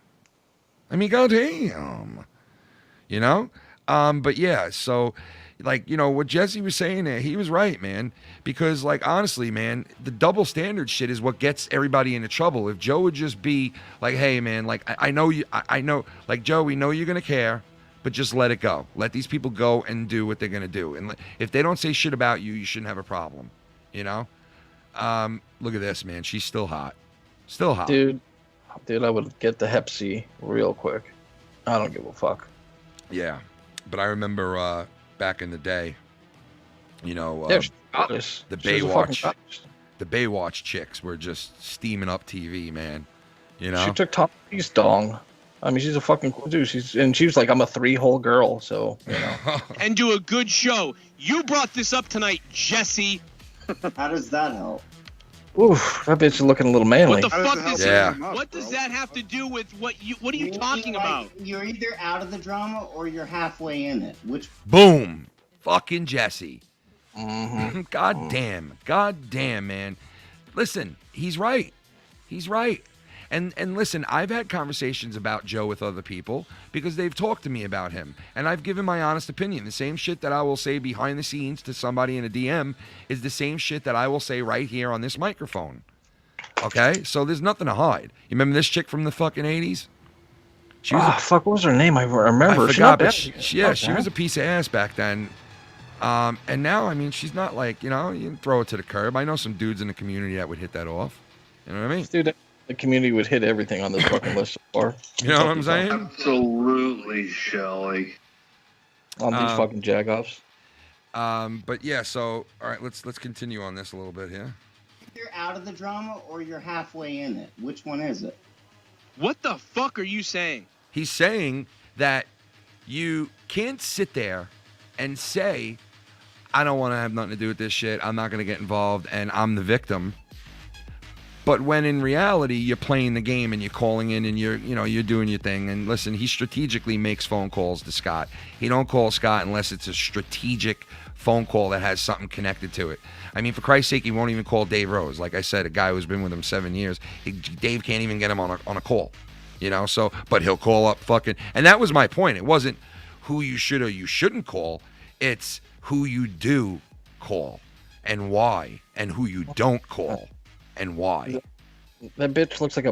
You know? But yeah, so like, you know, what Jesse was saying there, he was right, man. Because, like, honestly, man, the double standard shit is what gets everybody into trouble. If Joe would just be like, hey, man, like, I know you, I know, like, Joe, we know you're going to care, but just let it go. Let these people go and do what they're going to do. And if they don't say shit about you, you shouldn't have a problem, you know? Look at this, man. She's still hot. Still hot. Dude, I would get the Hep C real quick. I don't give a fuck. Yeah. But I remember back in the day, you know, the Baywatch chicks were just steaming up TV, man. You know, she took Tom Cruise's dong. I mean, she's a fucking cool dude. She was like, I'm a 3-hole girl, so you know. And do a good show. You brought this up tonight, Jesse. How does that help? Oof, that bitch is looking a little manly. What the fuck what does that have to do with what are you talking about? You're either out of the drama or you're halfway in it. Which? Boom. Fucking Jesse. Mm-hmm. God damn, man. Listen, he's right. And listen, I've had conversations about Joe with other people because they've talked to me about him. And I've given my honest opinion. The same shit that I will say behind the scenes to somebody in a DM is the same shit that I will say right here on this microphone. Okay? So there's nothing to hide. You remember this chick from the fucking 80s? She was what was her name? I remember. I forgot, but she was a piece of ass back then. And now, I mean, she's not like, you can throw it to the curb. I know some dudes in the community that would hit that off. You know what I mean? Dude, the community would hit everything on this fucking list so far. You know what I'm saying? Absolutely, Shelly. On these fucking jagoffs. But yeah, so all right, let's continue on this a little bit here. You're out of the drama or you're halfway in it. Which one is it? What the fuck are you saying? He's saying that you can't sit there and say, I don't want to have nothing to do with this shit. I'm not going to get involved, and I'm the victim. But when in reality, you're playing the game and you're calling in and you're doing your thing. And listen, he strategically makes phone calls to Scott. He don't call Scott unless it's a strategic phone call that has something connected to it. I mean, for Christ's sake, he won't even call Dave Rose. Like I said, a guy who's been with him 7 years. Dave can't even get him on a call. So, but he'll call up fucking. And that was my point. It wasn't who you should or you shouldn't call. It's who you do call and why, and who you don't call and why. That bitch looks like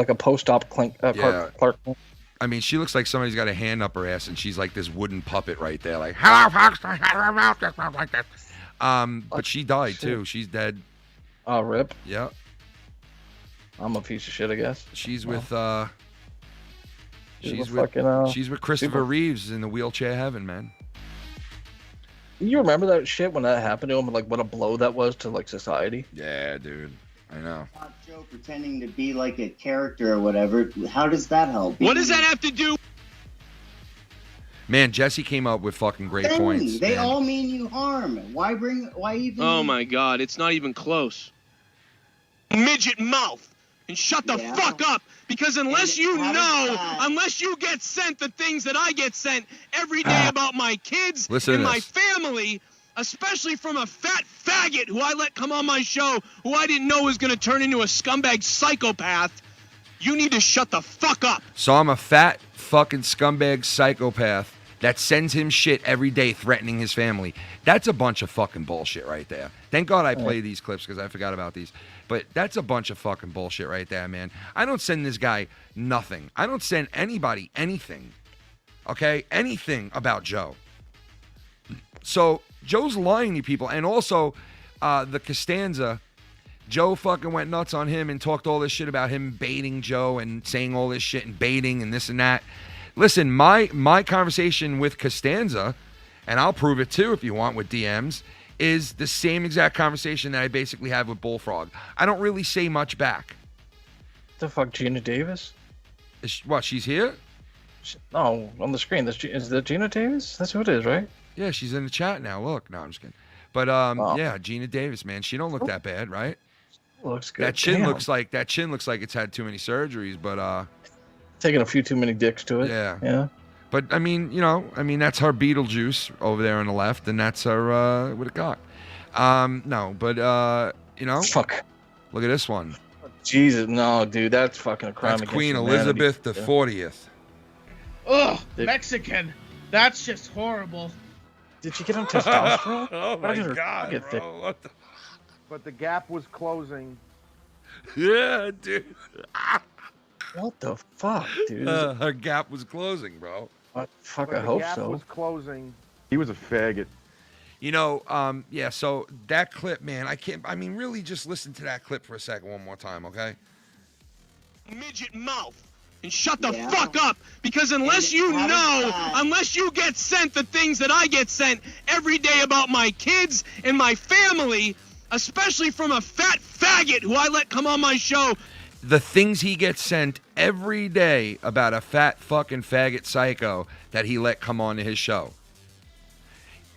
a post-op Clark. I mean, she looks like somebody's got a hand up her ass, and she's like this wooden puppet right there, like hello, folks, like that. But she died too. She's dead. Oh, rip. Yeah. I'm a piece of shit, I guess. She's with she's with Christopher Reeves in the wheelchair heaven, man. You remember that shit when that happened to him? Like, what a blow that was to like society. Yeah, dude. I know. Joe pretending to be like a character or whatever. How does that help? What does that have to do? Man, Jesse came up with fucking great points. They man. all mean you harm. Why even? Oh my God, it's not even close. Midget mouth. And shut the fuck up, because unless you get sent the things that I get sent every day about my kids and my family, especially from a fat faggot who I let come on my show, who I didn't know was going to turn into a scumbag psychopath, you need to shut the fuck up. So I'm a fat fucking scumbag psychopath that sends him shit every day threatening his family. That's a bunch of fucking bullshit right there. Thank God I play these clips because I forgot about these. But that's a bunch of fucking bullshit right there, man. I don't send this guy nothing. I don't send anybody anything. Okay? Anything about Joe. So Joe's lying to people. And also, the Costanza, Joe fucking went nuts on him and talked all this shit about him baiting Joe and saying all this shit and baiting and this and that. Listen, my conversation with Costanza, and I'll prove it too if you want with DMs, is the same exact conversation that I basically have with Bullfrog. I don't really say much back. The fuck, Gina Davis? She's here? No, on the screen. Is that Gina Davis? That's who it is, right? Yeah, she's in the chat now. Look, no, I'm just kidding. But yeah, Gina Davis, man, she don't look that bad, right? Looks good. That chin looks like it's had too many surgeries, but taking a few too many dicks to it. Yeah. But I mean, that's her Beetlejuice over there on the left, and that's her with a cock. No, but fuck. Look at this one. Jesus, no, dude, that's fucking a crime. That's Queen Elizabeth the 40th. Ugh, Mexican. That's just horrible. Did you get him testosterone? Oh my God, bro! What the? But the gap was closing. Yeah, dude. What the fuck, dude? Her gap was closing, bro. Fuck, I hope so. The gap was closing. He was a faggot. Yeah, so that clip, man, really just listen to that clip for a second one more time, okay? Midget mouth. And shut the fuck up, because unless you get sent the things that I get sent every day about my kids and my family, especially from a fat faggot who I let come on my show. The things he gets sent every day about a fat fucking faggot psycho that he let come on to his show.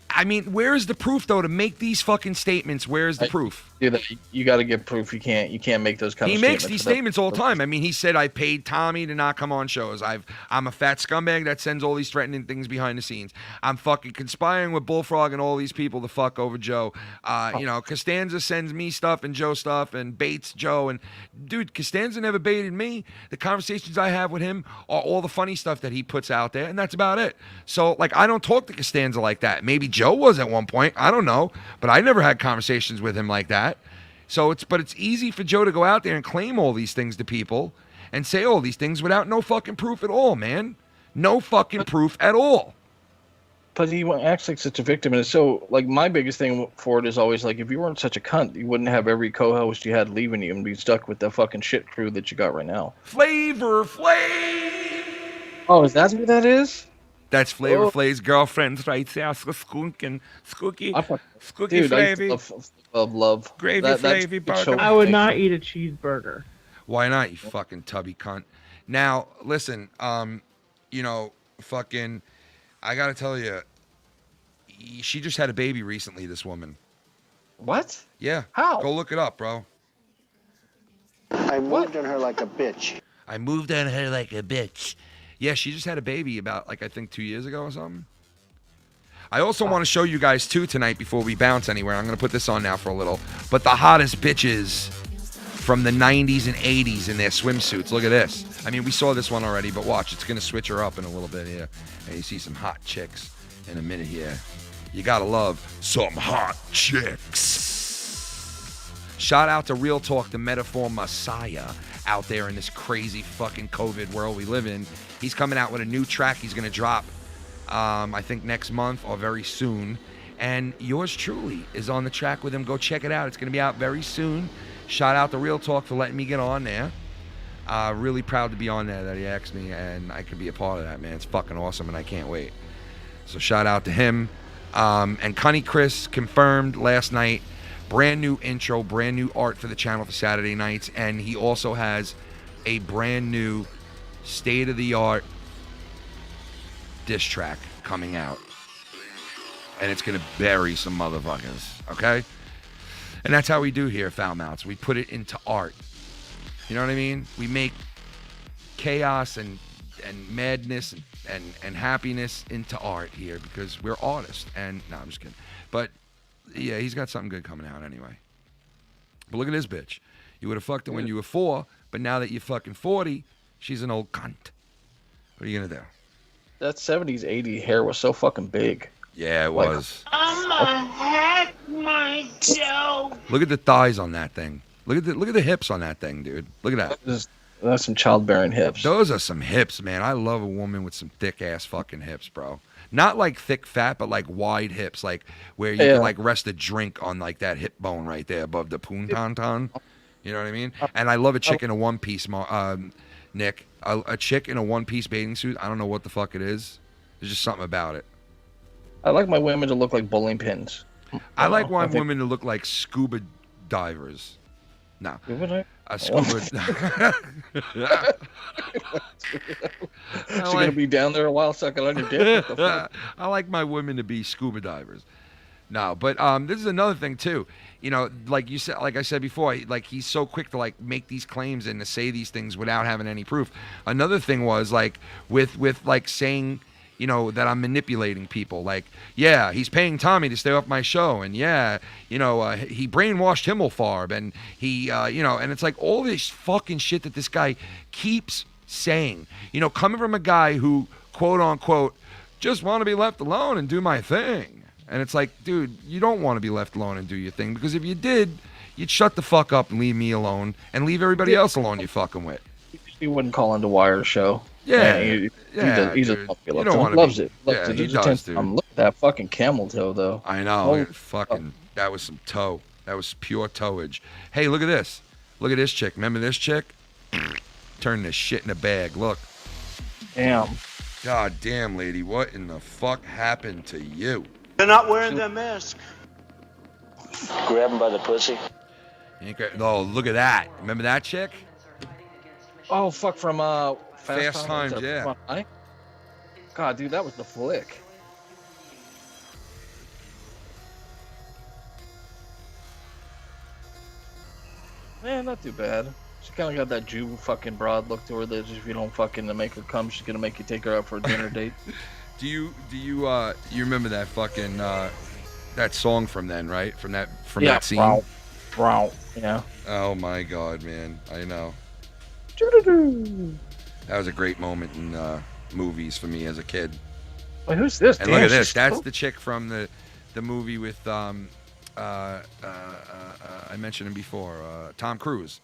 I mean, where is the proof, though, to make these fucking statements? Where is the proof? Dude, you got to get proof. You can't make those kind of statements. He makes these statements all the time. I mean, he said, I paid Tommy to not come on shows. I'm a fat scumbag that sends all these threatening things behind the scenes. I'm fucking conspiring with Bullfrog and all these people to fuck over Joe. Costanza sends me stuff and Joe stuff and baits Joe. And, dude, Costanza never baited me. The conversations I have with him are all the funny stuff that he puts out there, and that's about it. So, I don't talk to Costanza like that. Maybe Joe was at one point. I don't know. But I never had conversations with him like that. So it's easy for Joe to go out there and claim all these things to people and say all these things without no fucking proof at all, man. No fucking proof at all. But he acts like such a victim, and it's so like my biggest thing for it is always like if you weren't such a cunt, you wouldn't have every co-host you had leaving you and be stuck with the fucking shit crew that you got right now. Flavor Flav. Oh, is that who that is? That's Flavor Flav's girlfriend right there, Skooky Dude, Flavy. Love. Gravy Flavy burger. I would not eat a cheeseburger. Why not, you fucking tubby cunt? Now, listen, you know, fucking, I gotta tell you, she just had a baby recently, this woman. What? Yeah. How? Go look it up, bro. I moved on her like a bitch. I moved on her like a bitch. Yeah, she just had a baby about, like, I think 2 years ago or something. I also want to show you guys, too, tonight before we bounce anywhere. I'm going to put this on now for a little. But the hottest bitches from the 90s and 80s in their swimsuits. Look at this. I mean, we saw this one already, but watch. It's going to switch her up in a little bit here. And you see some hot chicks in a minute here. You got to love some hot chicks. Shout out to Real Talk, the metaphor messiah out there in this crazy fucking COVID world we live in. He's coming out with a new track he's going to drop, I think next month or very soon. And yours truly is on the track with him. Go check it out. It's going to be out very soon. Shout out to Real Talk for letting me get on there. Really proud to be on there that he asked me, and I could be a part of that, man. It's fucking awesome, and I can't wait. So shout out to him. And Cunny Chris confirmed last night, brand new intro, brand new art for the channel for Saturday nights, and he also has a brand new state-of-the-art diss track coming out. And it's going to bury some motherfuckers, okay? And that's how we do here at Foul Mouths. We put it into art. You know what I mean? We make chaos and madness and happiness into art here because we're artists. And, no, I'm just kidding. But, yeah, he's got something good coming out anyway. But look at this bitch. You would have fucked her when you were 4, but now that you're fucking 40, she's an old cunt. What are you going to do? That 70s, 80s hair was so fucking big. Yeah, it was. I'ma hack myself. Look at the thighs on that thing. Look at the hips on that thing, dude. Look at that. That's some childbearing hips. Those are some hips, man. I love a woman with some thick ass fucking hips, bro. Not like thick fat, but like wide hips, like where you can like rest a drink on like that hip bone right there above the poon-ton-ton. You know what I mean? And I love a chick in a one piece, Nick. A chick in a one piece bathing suit. I don't know what the fuck it is. There's just something about it. I like my women to look like bowling pins. I like my women to look like scuba divers. No. A scuba. She's going to be down there a while sucking on your dick. What the fuck? I like my women to be scuba divers. No, but this is another thing too. You know, like you said, like I said before, like he's so quick to like make these claims and to say these things without having any proof. Another thing was like with like saying, you know, that I'm manipulating people. Like, yeah, he's paying Tommy to stay off my show, and yeah, you know, he brainwashed Himmelfarb, and he, you know, and it's like all this fucking shit that this guy keeps saying. You know, coming from a guy who, quote unquote, just want to be left alone and do my thing. And it's like, dude, you don't want to be left alone and do your thing, because if you did, you'd shut the fuck up and leave me alone and leave everybody else alone you're fucking with. He wouldn't call into Wire's show. Yeah, he's a puppy. You don't want to loves be, it. Loves yeah, it. he does, dude. Look at that fucking camel toe, though. I know. Fucking, that was some toe. That was pure toeage. Hey, look at this. Look at this chick. Remember this chick? Turn this shit in a bag. Look. Damn. God damn, lady. What in the fuck happened to you? They're not wearing their mask. Grab him by the pussy. Oh, look at that. Remember that chick? Oh, fuck, from Fast Times, yeah. God, dude, that was the flick. Man, not too bad. She kind of got that Jew fucking broad look to her that if you don't fucking make her come, she's gonna make you take her out for a dinner date. Do you remember that fucking that song from then, right? From that scene? Wow. Yeah. Oh my god, man. I know. That was a great moment in movies for me as a kid. Wait, who's this? And look at this. That's the chick from the movie with I mentioned him before, Tom Cruise,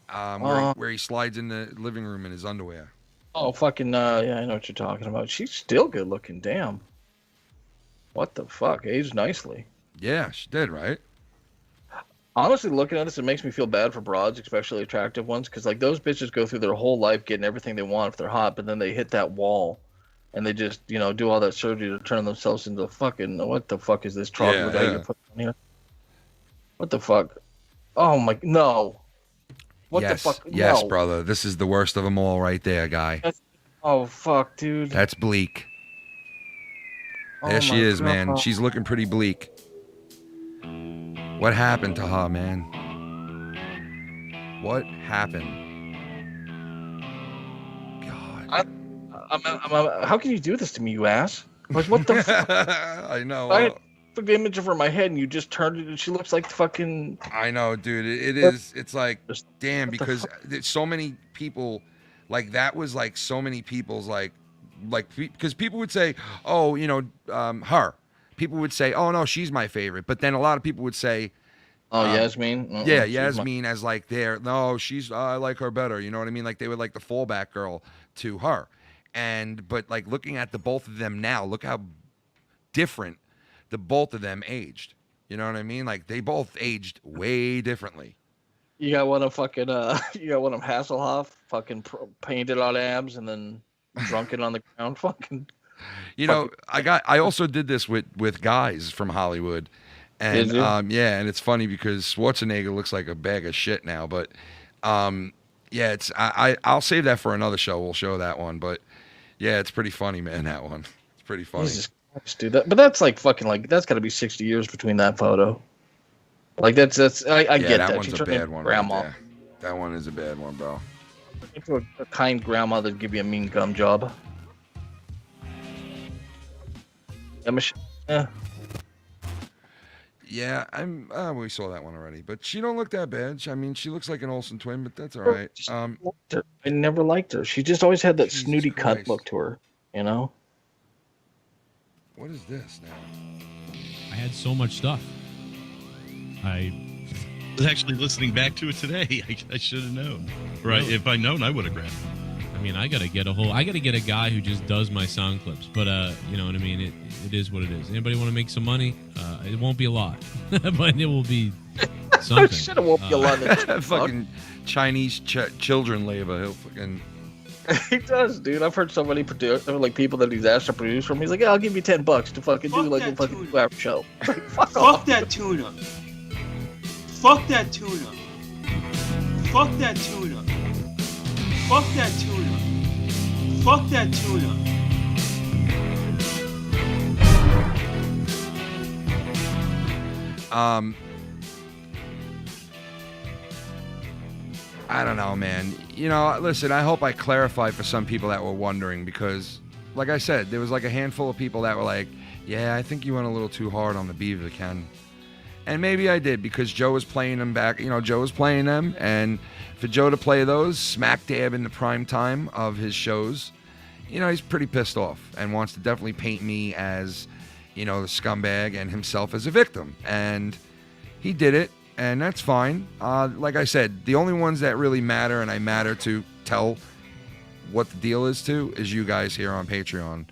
where he slides in the living room in his underwear. Oh, fucking, yeah, I know what you're talking about. She's still good looking, damn. What the fuck? Aged nicely. Yeah, she did, right? Honestly, looking at this, it makes me feel bad for broads, especially attractive ones, because like those bitches go through their whole life getting everything they want if they're hot, but then they hit that wall, and they just do all that surgery to turn themselves into fucking what the fuck is this troglodyte you're putting on here? What the fuck? Oh my no! What the fuck? Yes, No. brother. This is the worst of them all, right there, guy. Oh fuck, dude. That's bleak. There Oh she my is, man. God. She's looking pretty bleak. What happened to her, man? What happened? How can you do this to me, you ass? Like, what the fuck? I know. I took the image of her in my head, and you just turned it, and she looks like fucking. I know, dude. It is. It's like, damn, because there's so many people, like that was like so many people's like because people would say, oh, her. People would say, oh no, she's my favorite. But then a lot of people would say, Yasmin. Yeah, Yasmin as like no, I like her better. You know what I mean? Like they would like the fallback girl to her. But like looking at the both of them now, look how different the both of them aged. You know what I mean? Like they both aged way differently. You got one of fucking you got one of Hasselhoff fucking painted on abs and then drunk it on the ground fucking. I also did this with guys from Hollywood. And and it's funny because Schwarzenegger looks like a bag of shit now, but it's I'll save that for another show. We'll show that one, but yeah, it's pretty funny, man. That one, it's pretty funny. Jesus Christ, dude. But that's like fucking like that's got to be 60 years between that photo. Like that's I get that. One's a bad one. Grandma. Right, that one is a bad one, bro. Into a kind grandma that'd give you a mean gum job. Yeah. Yeah, we saw that one already, but she don't look that bad. I mean, she looks like an Olsen twin, but that's all right. I never liked her. She just always had that snooty cunt look to her, What is this now? I had so much stuff. I was actually listening back to it today. I should have known. Right? If I'd known, I would have grabbed it. I mean, I gotta get a guy who just does my sound clips. But you know what I mean. It is what it is. Anybody want to make some money? It won't be a lot, but it will be something. Shit, it won't be a lot. Fucking Chinese children labor. He'll fucking. He does, dude. I've heard so many people that he's asked to produce from. He's like, yeah, I'll give you $10 to fucking do like a fucking 2-hour show. Fuck that tuna. Fuck that tuna. Fuck that tuna. Fuck that tuna. Fuck that tuna. I don't know, man. Listen, I hope I clarify for some people that were wondering because, like I said, there was like a handful of people that were like, yeah, I think you went a little too hard on the beaver, Ken. And maybe I did because Joe was playing them back. Joe was playing them. And for Joe to play those smack dab in the prime time of his shows, he's pretty pissed off and wants to definitely paint me as, the scumbag and himself as a victim. And he did it. And that's fine. Like I said, the only ones that really matter and I matter to tell what the deal is to is you guys here on Patreon.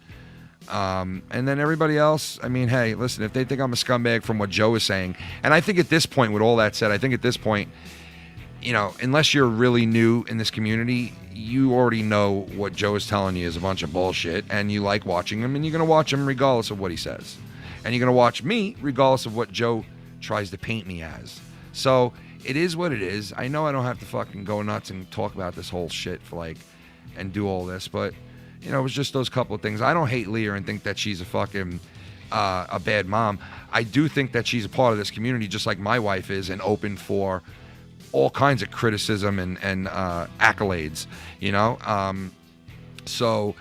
And then everybody else, I mean, hey, listen, if they think I'm a scumbag from what Joe is saying, and I think at this point, with all that said, I think at this point, unless you're really new in this community, you already know what Joe is telling you is a bunch of bullshit, and you like watching him, and you're going to watch him regardless of what he says. And you're going to watch me regardless of what Joe tries to paint me as. So it is what it is. I know I don't have to fucking go nuts and talk about this whole shit and do all this, but it was just those couple of things. I don't hate Leah and think that she's a fucking a bad mom. I do think that she's a part of this community, just like my wife is, and open for all kinds of criticism and accolades. So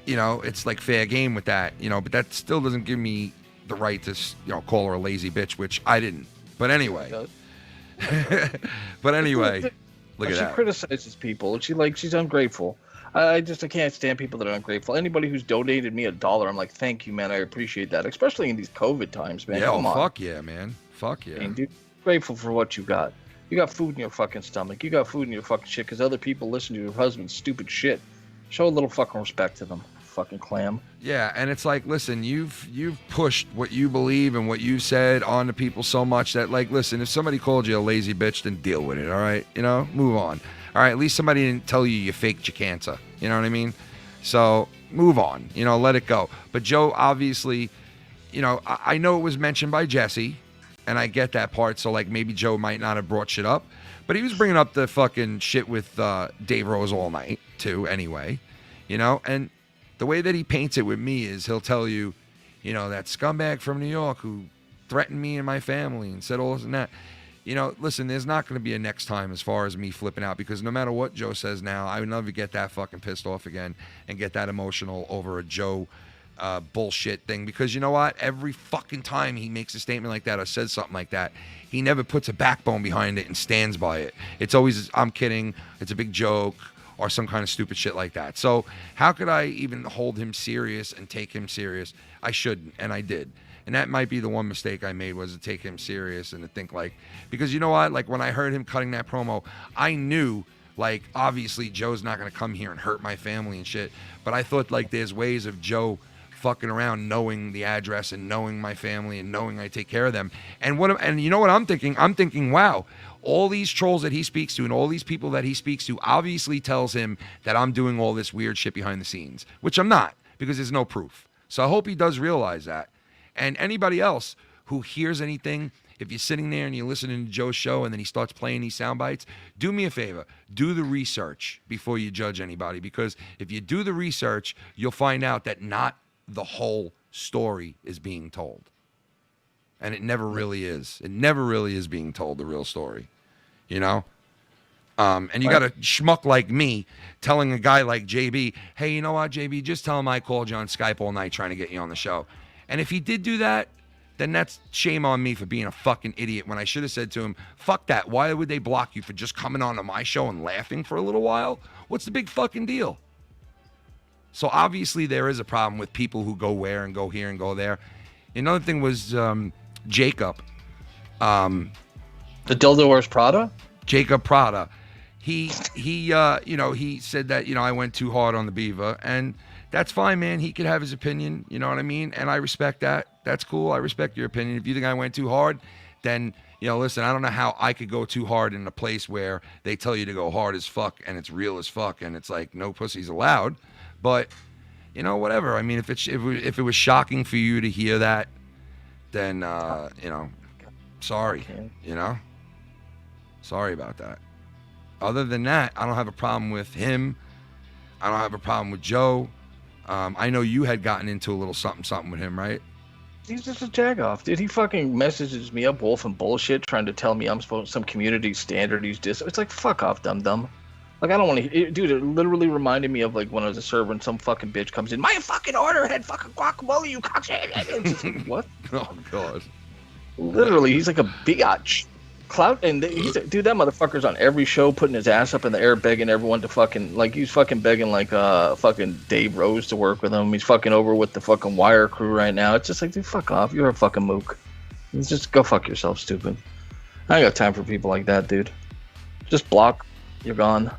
it's like fair game with that. But that still doesn't give me the right to call her a lazy bitch, which I didn't. But anyway, look at that. She criticizes people. She's ungrateful. I can't stand people that are ungrateful. Anybody who's donated me $1, I'm like, thank you, man. I appreciate that, especially in these COVID times, man. Yeah, Come on. Fuck yeah, man. Fuck yeah. Dude, grateful for what you got. You got food in your fucking stomach. You got food in your fucking shit because other people listen to your husband's stupid shit. Show a little fucking respect to them. fucking clam. Yeah, and it's like, listen, you've pushed what you believe and what you said on to people so much that, like, listen, if somebody called you a lazy bitch, then deal with it, all right? You know, move on. All right, at least somebody didn't tell you faked your cancer. You know what I mean? So move on. You know, let it go. But Joe, obviously, you know, I know it was mentioned by Jesse, and I get that part. So, like, maybe Joe might not have brought shit up. But he was bringing up the fucking shit with Dave Rose all night, too, anyway. You know, and the way that he paints it with me is he'll tell you, you know, that scumbag from New York who threatened me and my family and said all this and that. You know, listen, there's not going to be a next time as far as me flipping out, because no matter what Joe says now, I would never get that fucking pissed off again and get that emotional over a Joe bullshit thing. Because you know what? Every fucking time he makes a statement like that or says something like that, he never puts a backbone behind it and stands by it. It's always, I'm kidding, it's a big joke, or some kind of stupid shit like that. So how could I even hold him serious and take him serious? I shouldn't, and I did. And that might be the one mistake I made, was to take him serious and to think like, because you know what? Like when I heard him cutting that promo, I knew, like, obviously Joe's not going to come here and hurt my family and shit. But I thought, like, there's ways of Joe fucking around knowing the address and knowing my family and knowing I take care of them. And you know what I'm thinking? I'm thinking, wow, all these trolls that he speaks to and all these people that he speaks to obviously tells him that I'm doing all this weird shit behind the scenes, which I'm not, because there's no proof. So I hope he does realize that. And anybody else who hears anything, if you're sitting there and you're listening to Joe's show and then he starts playing these sound bites, do me a favor. Do the research before you judge anybody, because if you do the research, you'll find out that not the whole story is being told. And it never really is. It never really is being told the real story, you know? And you got a schmuck like me telling a guy like JB, hey, you know what, JB, just tell him I called you on Skype all night trying to get you on the show. And if he did do that, then that's shame on me for being a fucking idiot, when I should have said to him, fuck that. Why would they block you for just coming on to my show and laughing for a little while? What's the big fucking deal? So obviously there is a problem with people who go where and go here and go there. Another thing was Jacob. The dildo wears Prada? Jacob Prada. He you know, he said that, you know, I went too hard on the beaver, and that's fine, man. He could have his opinion, you know what I mean? And I respect that. That's cool. I respect your opinion. If you think I went too hard, then, you know, listen, I don't know how I could go too hard in a place where they tell you to go hard as fuck and it's real as fuck and it's like no pussies allowed. But, you know, whatever. I mean, if it was shocking for you to hear that, then, you know, sorry, you know? Sorry about that. Other than that, I don't have a problem with him. I don't have a problem with Joe. I know you had gotten into a little something with him, right? He's just a jagoff, dude. He fucking messages me up, wolf and bullshit, trying to tell me I'm supposed some community standard. It's like, fuck off, dum-dum. Like, I don't want to... Dude, it literally reminded me of, like, when I was a server and some fucking bitch comes in, my fucking order had fucking guacamole, you cockshit. It's just like, what? Oh, God. Literally, he's like a biatch. Clout, and dude, that motherfucker's on every show putting his ass up in the air begging everyone to fucking, like, he's fucking begging, like, fucking Dave Rose to work with him. He's fucking over with the fucking Wire crew right now. It's just like, dude, fuck off. You're a fucking mook. Just go fuck yourself, stupid. I ain't got time for people like that, dude. Just block. You're gone.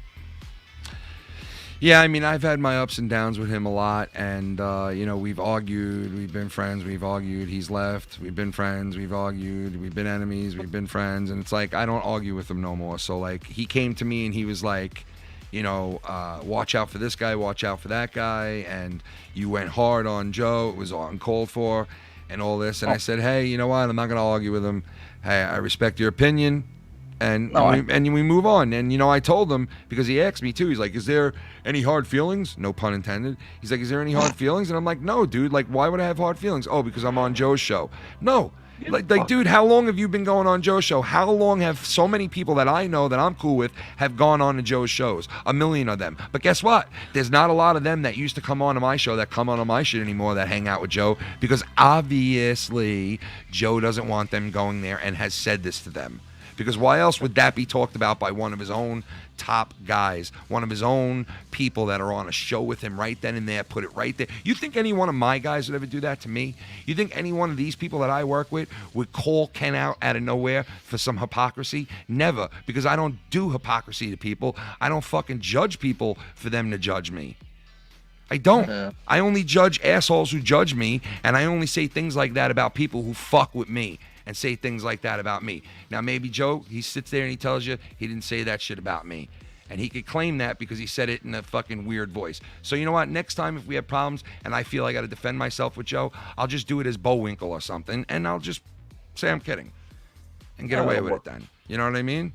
Yeah, I mean, I've had my ups and downs with him a lot, and, you know, we've argued, we've been friends, we've argued, he's left, we've been friends, we've argued, we've been enemies, we've been friends, and it's like, I don't argue with him no more. So, like, he came to me and he was like, you know, watch out for this guy, watch out for that guy, and you went hard on Joe, it was uncalled for, and all this, and I said, hey, you know what, I'm not going to argue with him. Hey, I respect your opinion. And we move on. And, you know, I told him, because he asked me too, he's like, is there any hard feelings? No pun intended. He's like, is there any hard feelings? And I'm like, no, dude, like, why would I have hard feelings? Oh, because I'm on Joe's show. No. Like, dude, how long have you been going on Joe's show? How long have so many people that I know that I'm cool with have gone on to Joe's shows? 1 million of them. But guess what? There's not a lot of them that used to come on to my show that come on to my shit anymore that hang out with Joe, because obviously Joe doesn't want them going there and has said this to them. Because why else would that be talked about by one of his own top guys, one of his own people that are on a show with him right then and there, put it right there? You think any one of my guys would ever do that to me? You think any one of these people that I work with would call Ken out of nowhere for some hypocrisy? Never, because I don't do hypocrisy to people. I don't fucking judge people for them to judge me. I don't. I only judge assholes who judge me, and I only say things like that about people who fuck with me and say things like that about me. Now, maybe Joe, he sits there and he tells you he didn't say that shit about me. And he could claim that because he said it in a fucking weird voice. So you know what? Next time if we have problems and I feel I got to defend myself with Joe, I'll just do it as Bullwinkle or something, and I'll just say I'm kidding and get away with it then. You know what I mean?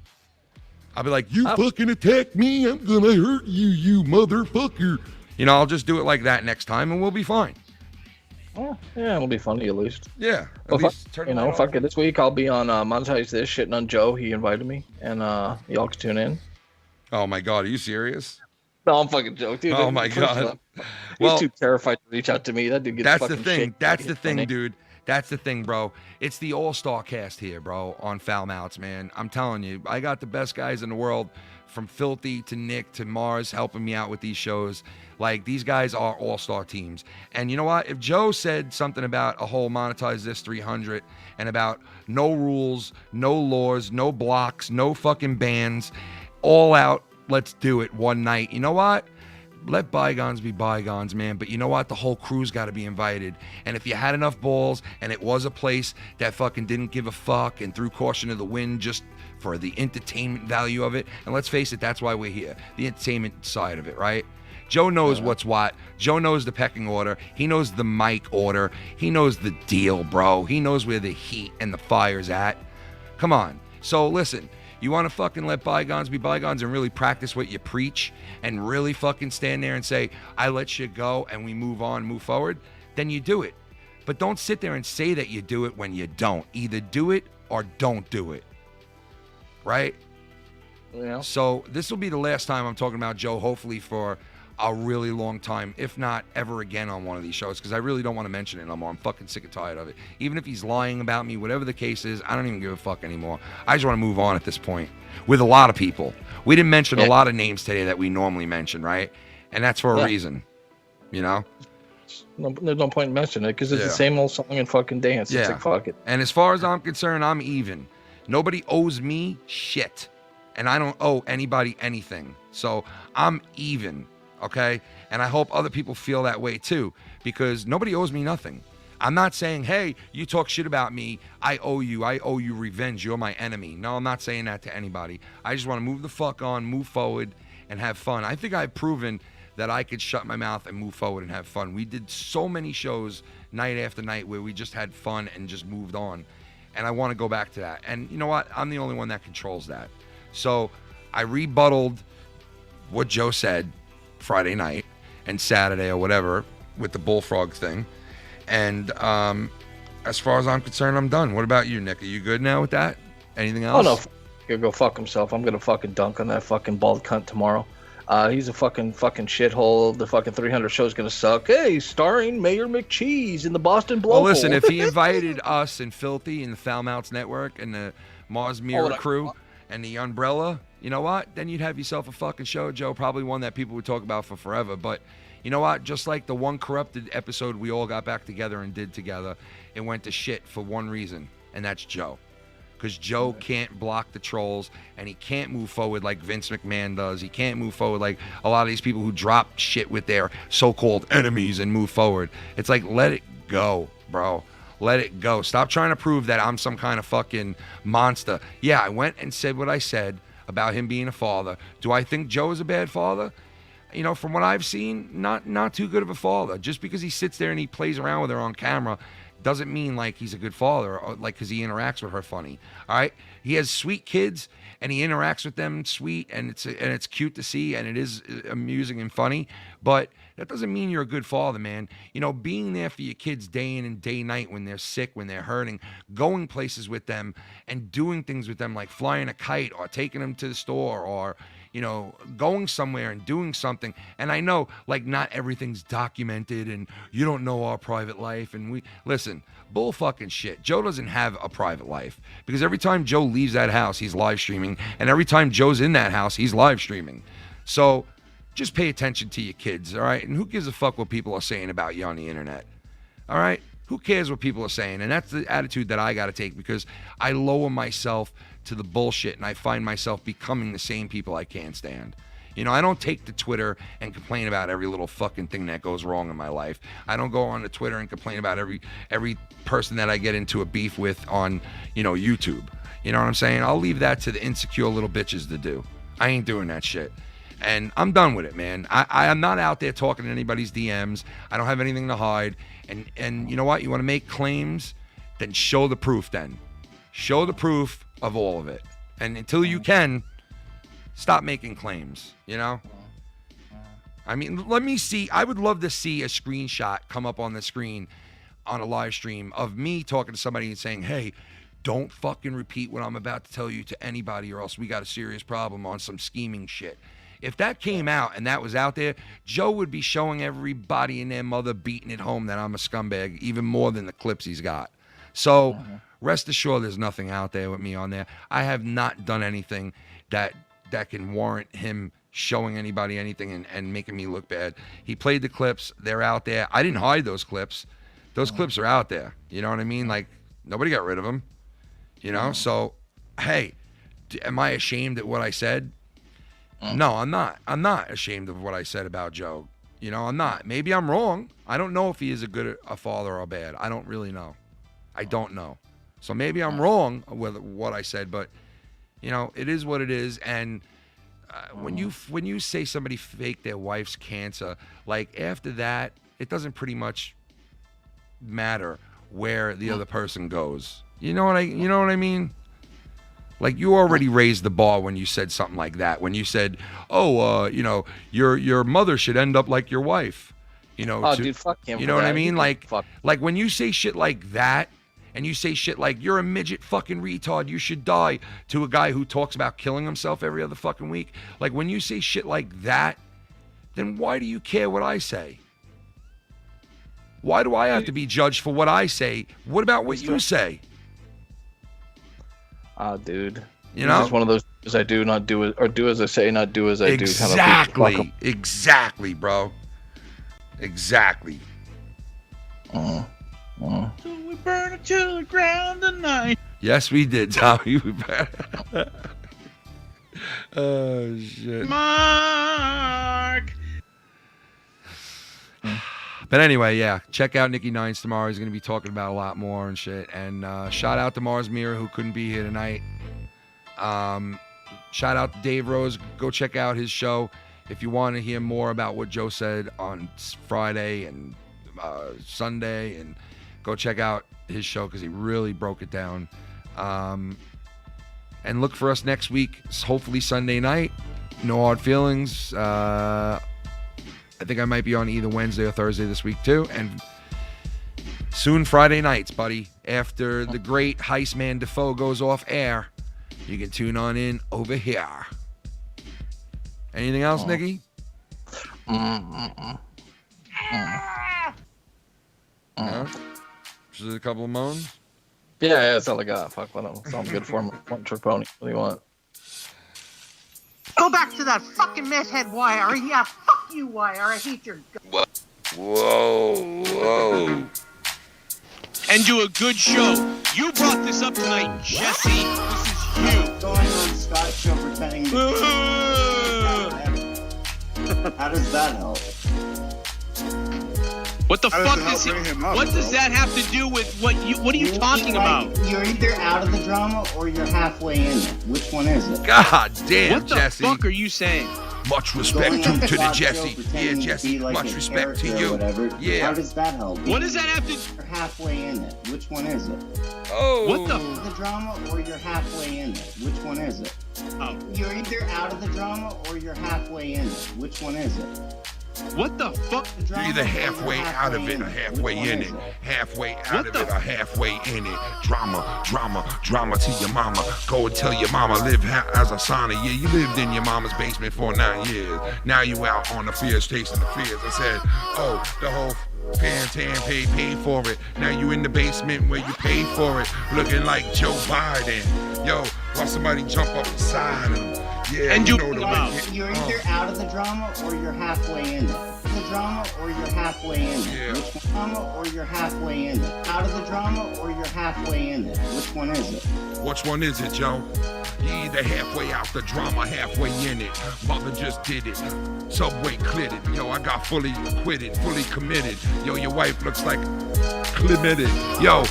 I'll be like, you fucking attack me, I'm gonna hurt you, you motherfucker. You know, I'll just do it like that next time and we'll be fine. Well, yeah, it'll be funny at least. Yeah. Well, fuck it. This week I'll be on Monetize This, shitting on Joe. He invited me, and y'all can tune in. Oh my God, are you serious? No, I'm fucking joking, dude. Oh my God. He's too terrified to reach out to me. That dude gets that's fucking the thing. shaken. That's the thing, dude. That's the thing, bro. It's the all-star cast here, bro, on Foul Mouths, man. I'm telling you, I got the best guys in the world, from Filthy to Nick to Marz, helping me out with these shows. Like, these guys are all-star teams. And you know what? If Joe said something about a whole Monetize This 300 and about no rules, no laws, no blocks, no fucking bans, all out, let's do it one night. You know what? Let bygones be bygones, man. But you know what? The whole crew's got to be invited. And if you had enough balls and it was a place that fucking didn't give a fuck and threw caution to the wind just for the entertainment value of it, and let's face it, that's why we're here. The entertainment side of it, right? Joe knows what's what. Joe knows the pecking order. He knows the mic order. He knows the deal, bro. He knows where the heat and the fire's at. Come on. So listen. You want to fucking let bygones be bygones and really practice what you preach and really fucking stand there and say, I let shit go and we move on, move forward, then you do it. But don't sit there and say that you do it when you don't. Either do it or don't do it. Right? Yeah. So this will be the last time I'm talking about Joe, hopefully for a really long time, if not ever again on one of these shows, because I really don't want to mention it no more. I'm fucking sick and tired of it. Even if he's lying about me, whatever the case is, I don't even give a fuck anymore. I just want to move on at this point with a lot of people. We didn't mention a lot of names today that we normally mention, right? And that's for a reason, you know? There's no point in mentioning it because it's the same old song and fucking dance. It's like, fuck it. And as far as I'm concerned, I'm even. Nobody owes me shit. And I don't owe anybody anything. So I'm even. Okay? And I hope other people feel that way too, because nobody owes me nothing. I'm not saying, hey, you talk shit about me, I owe you revenge, you're my enemy. No, I'm not saying that to anybody. I just want to move the fuck on, move forward, and have fun. I think I've proven that I could shut my mouth and move forward and have fun. We did so many shows night after night where we just had fun and just moved on. And I want to go back to that. And you know what? I'm the only one that controls that. So I rebutted what Joe said Friday night and Saturday or whatever with the bullfrog thing. And as far as I'm concerned, I'm done. What about you, Nick? Are you good now with that? Anything else? Oh, no. He'll go fuck himself. I'm going to fucking dunk on that fucking bald cunt tomorrow. He's a fucking shithole. The fucking 300 show's going to suck. Hey, starring Mayor McCheese in the Boston Blowhole. Well, listen, if he invited us and Filthy and the Foul Mouths Network and the Marz Mira crew and the Umbrella, you know what? Then you'd have yourself a fucking show, Joe. Probably one that people would talk about for forever. But you know what? Just like the one corrupted episode we all got back together and did together, it went to shit for one reason, and that's Joe. Because Joe can't block the trolls, and he can't move forward like Vince McMahon does. He can't move forward like a lot of these people who drop shit with their so-called enemies and move forward. It's like, let it go, bro. Let it go. Stop trying to prove that I'm some kind of fucking monster. Yeah, I went and said what I said about him being a father. Do I think Joe is a bad father? You know, from what I've seen, not too good of a father. Just because he sits there and he plays around with her on camera doesn't mean like he's a good father, or like because he interacts with her funny. All right, he has sweet kids and he interacts with them sweet, and it's cute to see, and it is amusing and funny. But that doesn't mean you're a good father, man. You know, being there for your kids day in and day night when they're sick, when they're hurting, going places with them and doing things with them like flying a kite or taking them to the store or, you know, going somewhere and doing something. And I know, like, not everything's documented and you don't know our private life. And listen, bull fucking shit. Joe doesn't have a private life because every time Joe leaves that house, he's live streaming. And every time Joe's in that house, he's live streaming. So just pay attention to your kids, all right? And who gives a fuck what people are saying about you on the internet, all right? Who cares what people are saying? And that's the attitude that I got to take because I lower myself to the bullshit and I find myself becoming the same people I can't stand. You know, I don't take to Twitter and complain about every little fucking thing that goes wrong in my life. I don't go on to Twitter and complain about every person that I get into a beef with on, you know, YouTube. You know what I'm saying? I'll leave that to the insecure little bitches to do. I ain't doing that shit. And I'm done with it, man. I am not out there talking to anybody's DMs. I don't have anything to hide. And you know what? You want to make claims? Then show the proof then. Show the proof of all of it. And until you can, stop making claims, you know? I mean, let me see. I would love to see a screenshot come up on the screen on a live stream of me talking to somebody and saying, hey, don't fucking repeat what I'm about to tell you to anybody or else we got a serious problem on some scheming shit. If that came out and that was out there, Joe would be showing everybody and their mother beating it home that I'm a scumbag even more than the clips he's got. So rest assured there's nothing out there with me on there. I have not done anything that can warrant him showing anybody anything and making me look bad. He played the clips. They're out there. I didn't hide those clips. Those clips are out there. You know what I mean? Like, nobody got rid of them. You know? So, hey, am I ashamed at what I said? No, I'm not. I'm not ashamed of what I said about Joe. You know, I'm not. Maybe I'm wrong. I don't know if he is a father or bad. I don't really know. I don't know. So maybe I'm wrong with what I said, but, you know, it is what it is. And when you say somebody faked their wife's cancer, like after that, it doesn't pretty much matter where the other person goes. You know what I mean? Like, you already raised the bar when you said something like that. When you said, you know, your mother should end up like your wife. You know, dude, fuck him. You know what I mean? Like when you say shit like that, and you say shit like, you're a midget fucking retard, you should die, to a guy who talks about killing himself every other fucking week. Like, when you say shit like that, then why do you care what I say? Why do I have to be judged for what I say? What about what you say? Dude. You know? It's one of those, as I do, not do it, or do as I say, not do as I do. Exactly. Exactly, bro. Exactly. So we burn it to the ground tonight. Yes, we did, Tommy. Oh, shit. Mark. But anyway, yeah, check out Nicky 9's tomorrow. He's going to be talking about a lot more and shit. And shout out to Marz Mira, who couldn't be here tonight. Shout out to Dave Rose. Go check out his show if you want to hear more about what Joe said on Friday and Sunday. And go check out his show because he really broke it down. And look for us next week, hopefully Sunday night. No hard feelings. I think I might be on either Wednesday or Thursday this week too. And soon Friday nights, buddy. After the great Heist Man Defoe goes off air, you can tune on in over here. Anything else, Nicky? No? Just a couple of moans? Yeah, that's all I got. Fuck, sounds good for me. What do you want? Go back to that fucking meth head wire. Yeah, fuck you, wire. I hate your guts. Whoa. And do a good show. You brought this up tonight, Jesse. This is you. Going on Scott's show pretending to How does that help? What the fuck is it? What does that have to do with what are you talking about? You're either out of the drama or you're halfway in it. Which one is it? God damn, Jesse. What the fuck are you saying? Much respect to the Jesse. Yeah, Jesse. Like much respect to you. Yeah. How does that help? What does that have to? You're halfway in it. Which one is it? Oh. What the? The drama or you're halfway in it. Which one is it? Oh. You're either out of the drama or you're halfway in it. Which one is it? What the fuck? You're either halfway out of it or halfway in it. Halfway out of it or halfway in it. Drama to your mama. Go and tell your mama, live as a sauna. Yeah, you lived in your mama's basement for 9 years. Now you out on the fears, tasting the fears. I said, oh, the whole tan paid for it. Now you in the basement where you paid for it. Looking like Joe Biden. Yo, why somebody jump up beside him? Yeah, and you know the way. You're either out of the drama or you're halfway in it. The drama or you're halfway in it. Yeah. Which one? Drama or you're halfway in it. Out of the drama or you're halfway in it. Which one is it? Which one is it, Joe? You either halfway out the drama, halfway in it. Mother just did it. Subway clit it. Yo, I got fully acquitted, fully committed. Yo, your wife looks like committed. Yo,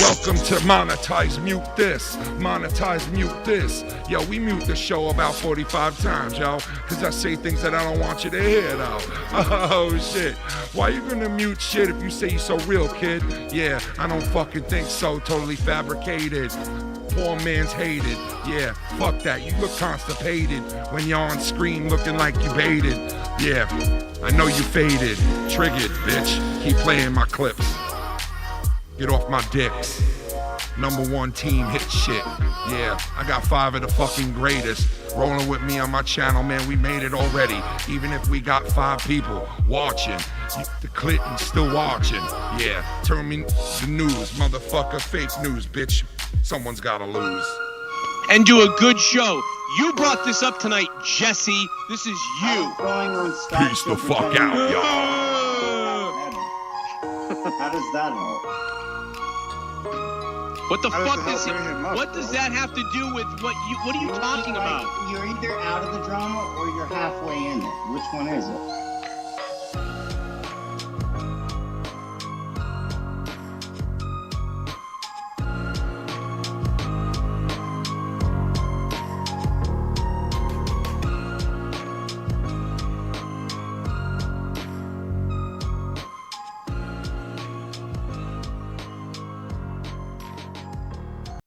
welcome to Monetize, mute this. Monetize, mute this. Yo, we mute the show about 45 times, yo. Cause I say things that I don't want you to hear, though. Oh, shit. Why you gonna mute shit if you say you so real, kid? Yeah, I don't fucking think so. Totally fabricated. Poor man's hated. Yeah, fuck that. You look constipated when you're on screen looking like you baited. Yeah, I know you faded. Triggered, bitch. Keep playing my clips. Get off my dicks. #1 team hit shit. Yeah, I got 5 of the fucking greatest rolling with me on my channel, man. We made it already. Even if we got 5 people watching, the Clinton's still watching. Yeah, turn me the news, motherfucker. Fake news, bitch. Someone's gotta lose. And do a good show. You brought this up tonight, Jesse. This is you. Peace the fuck out, y'all. How does that help? What the fuck does what does that have to do with what are you talking about? You're either out of the drama or you're halfway in it. Which one is it?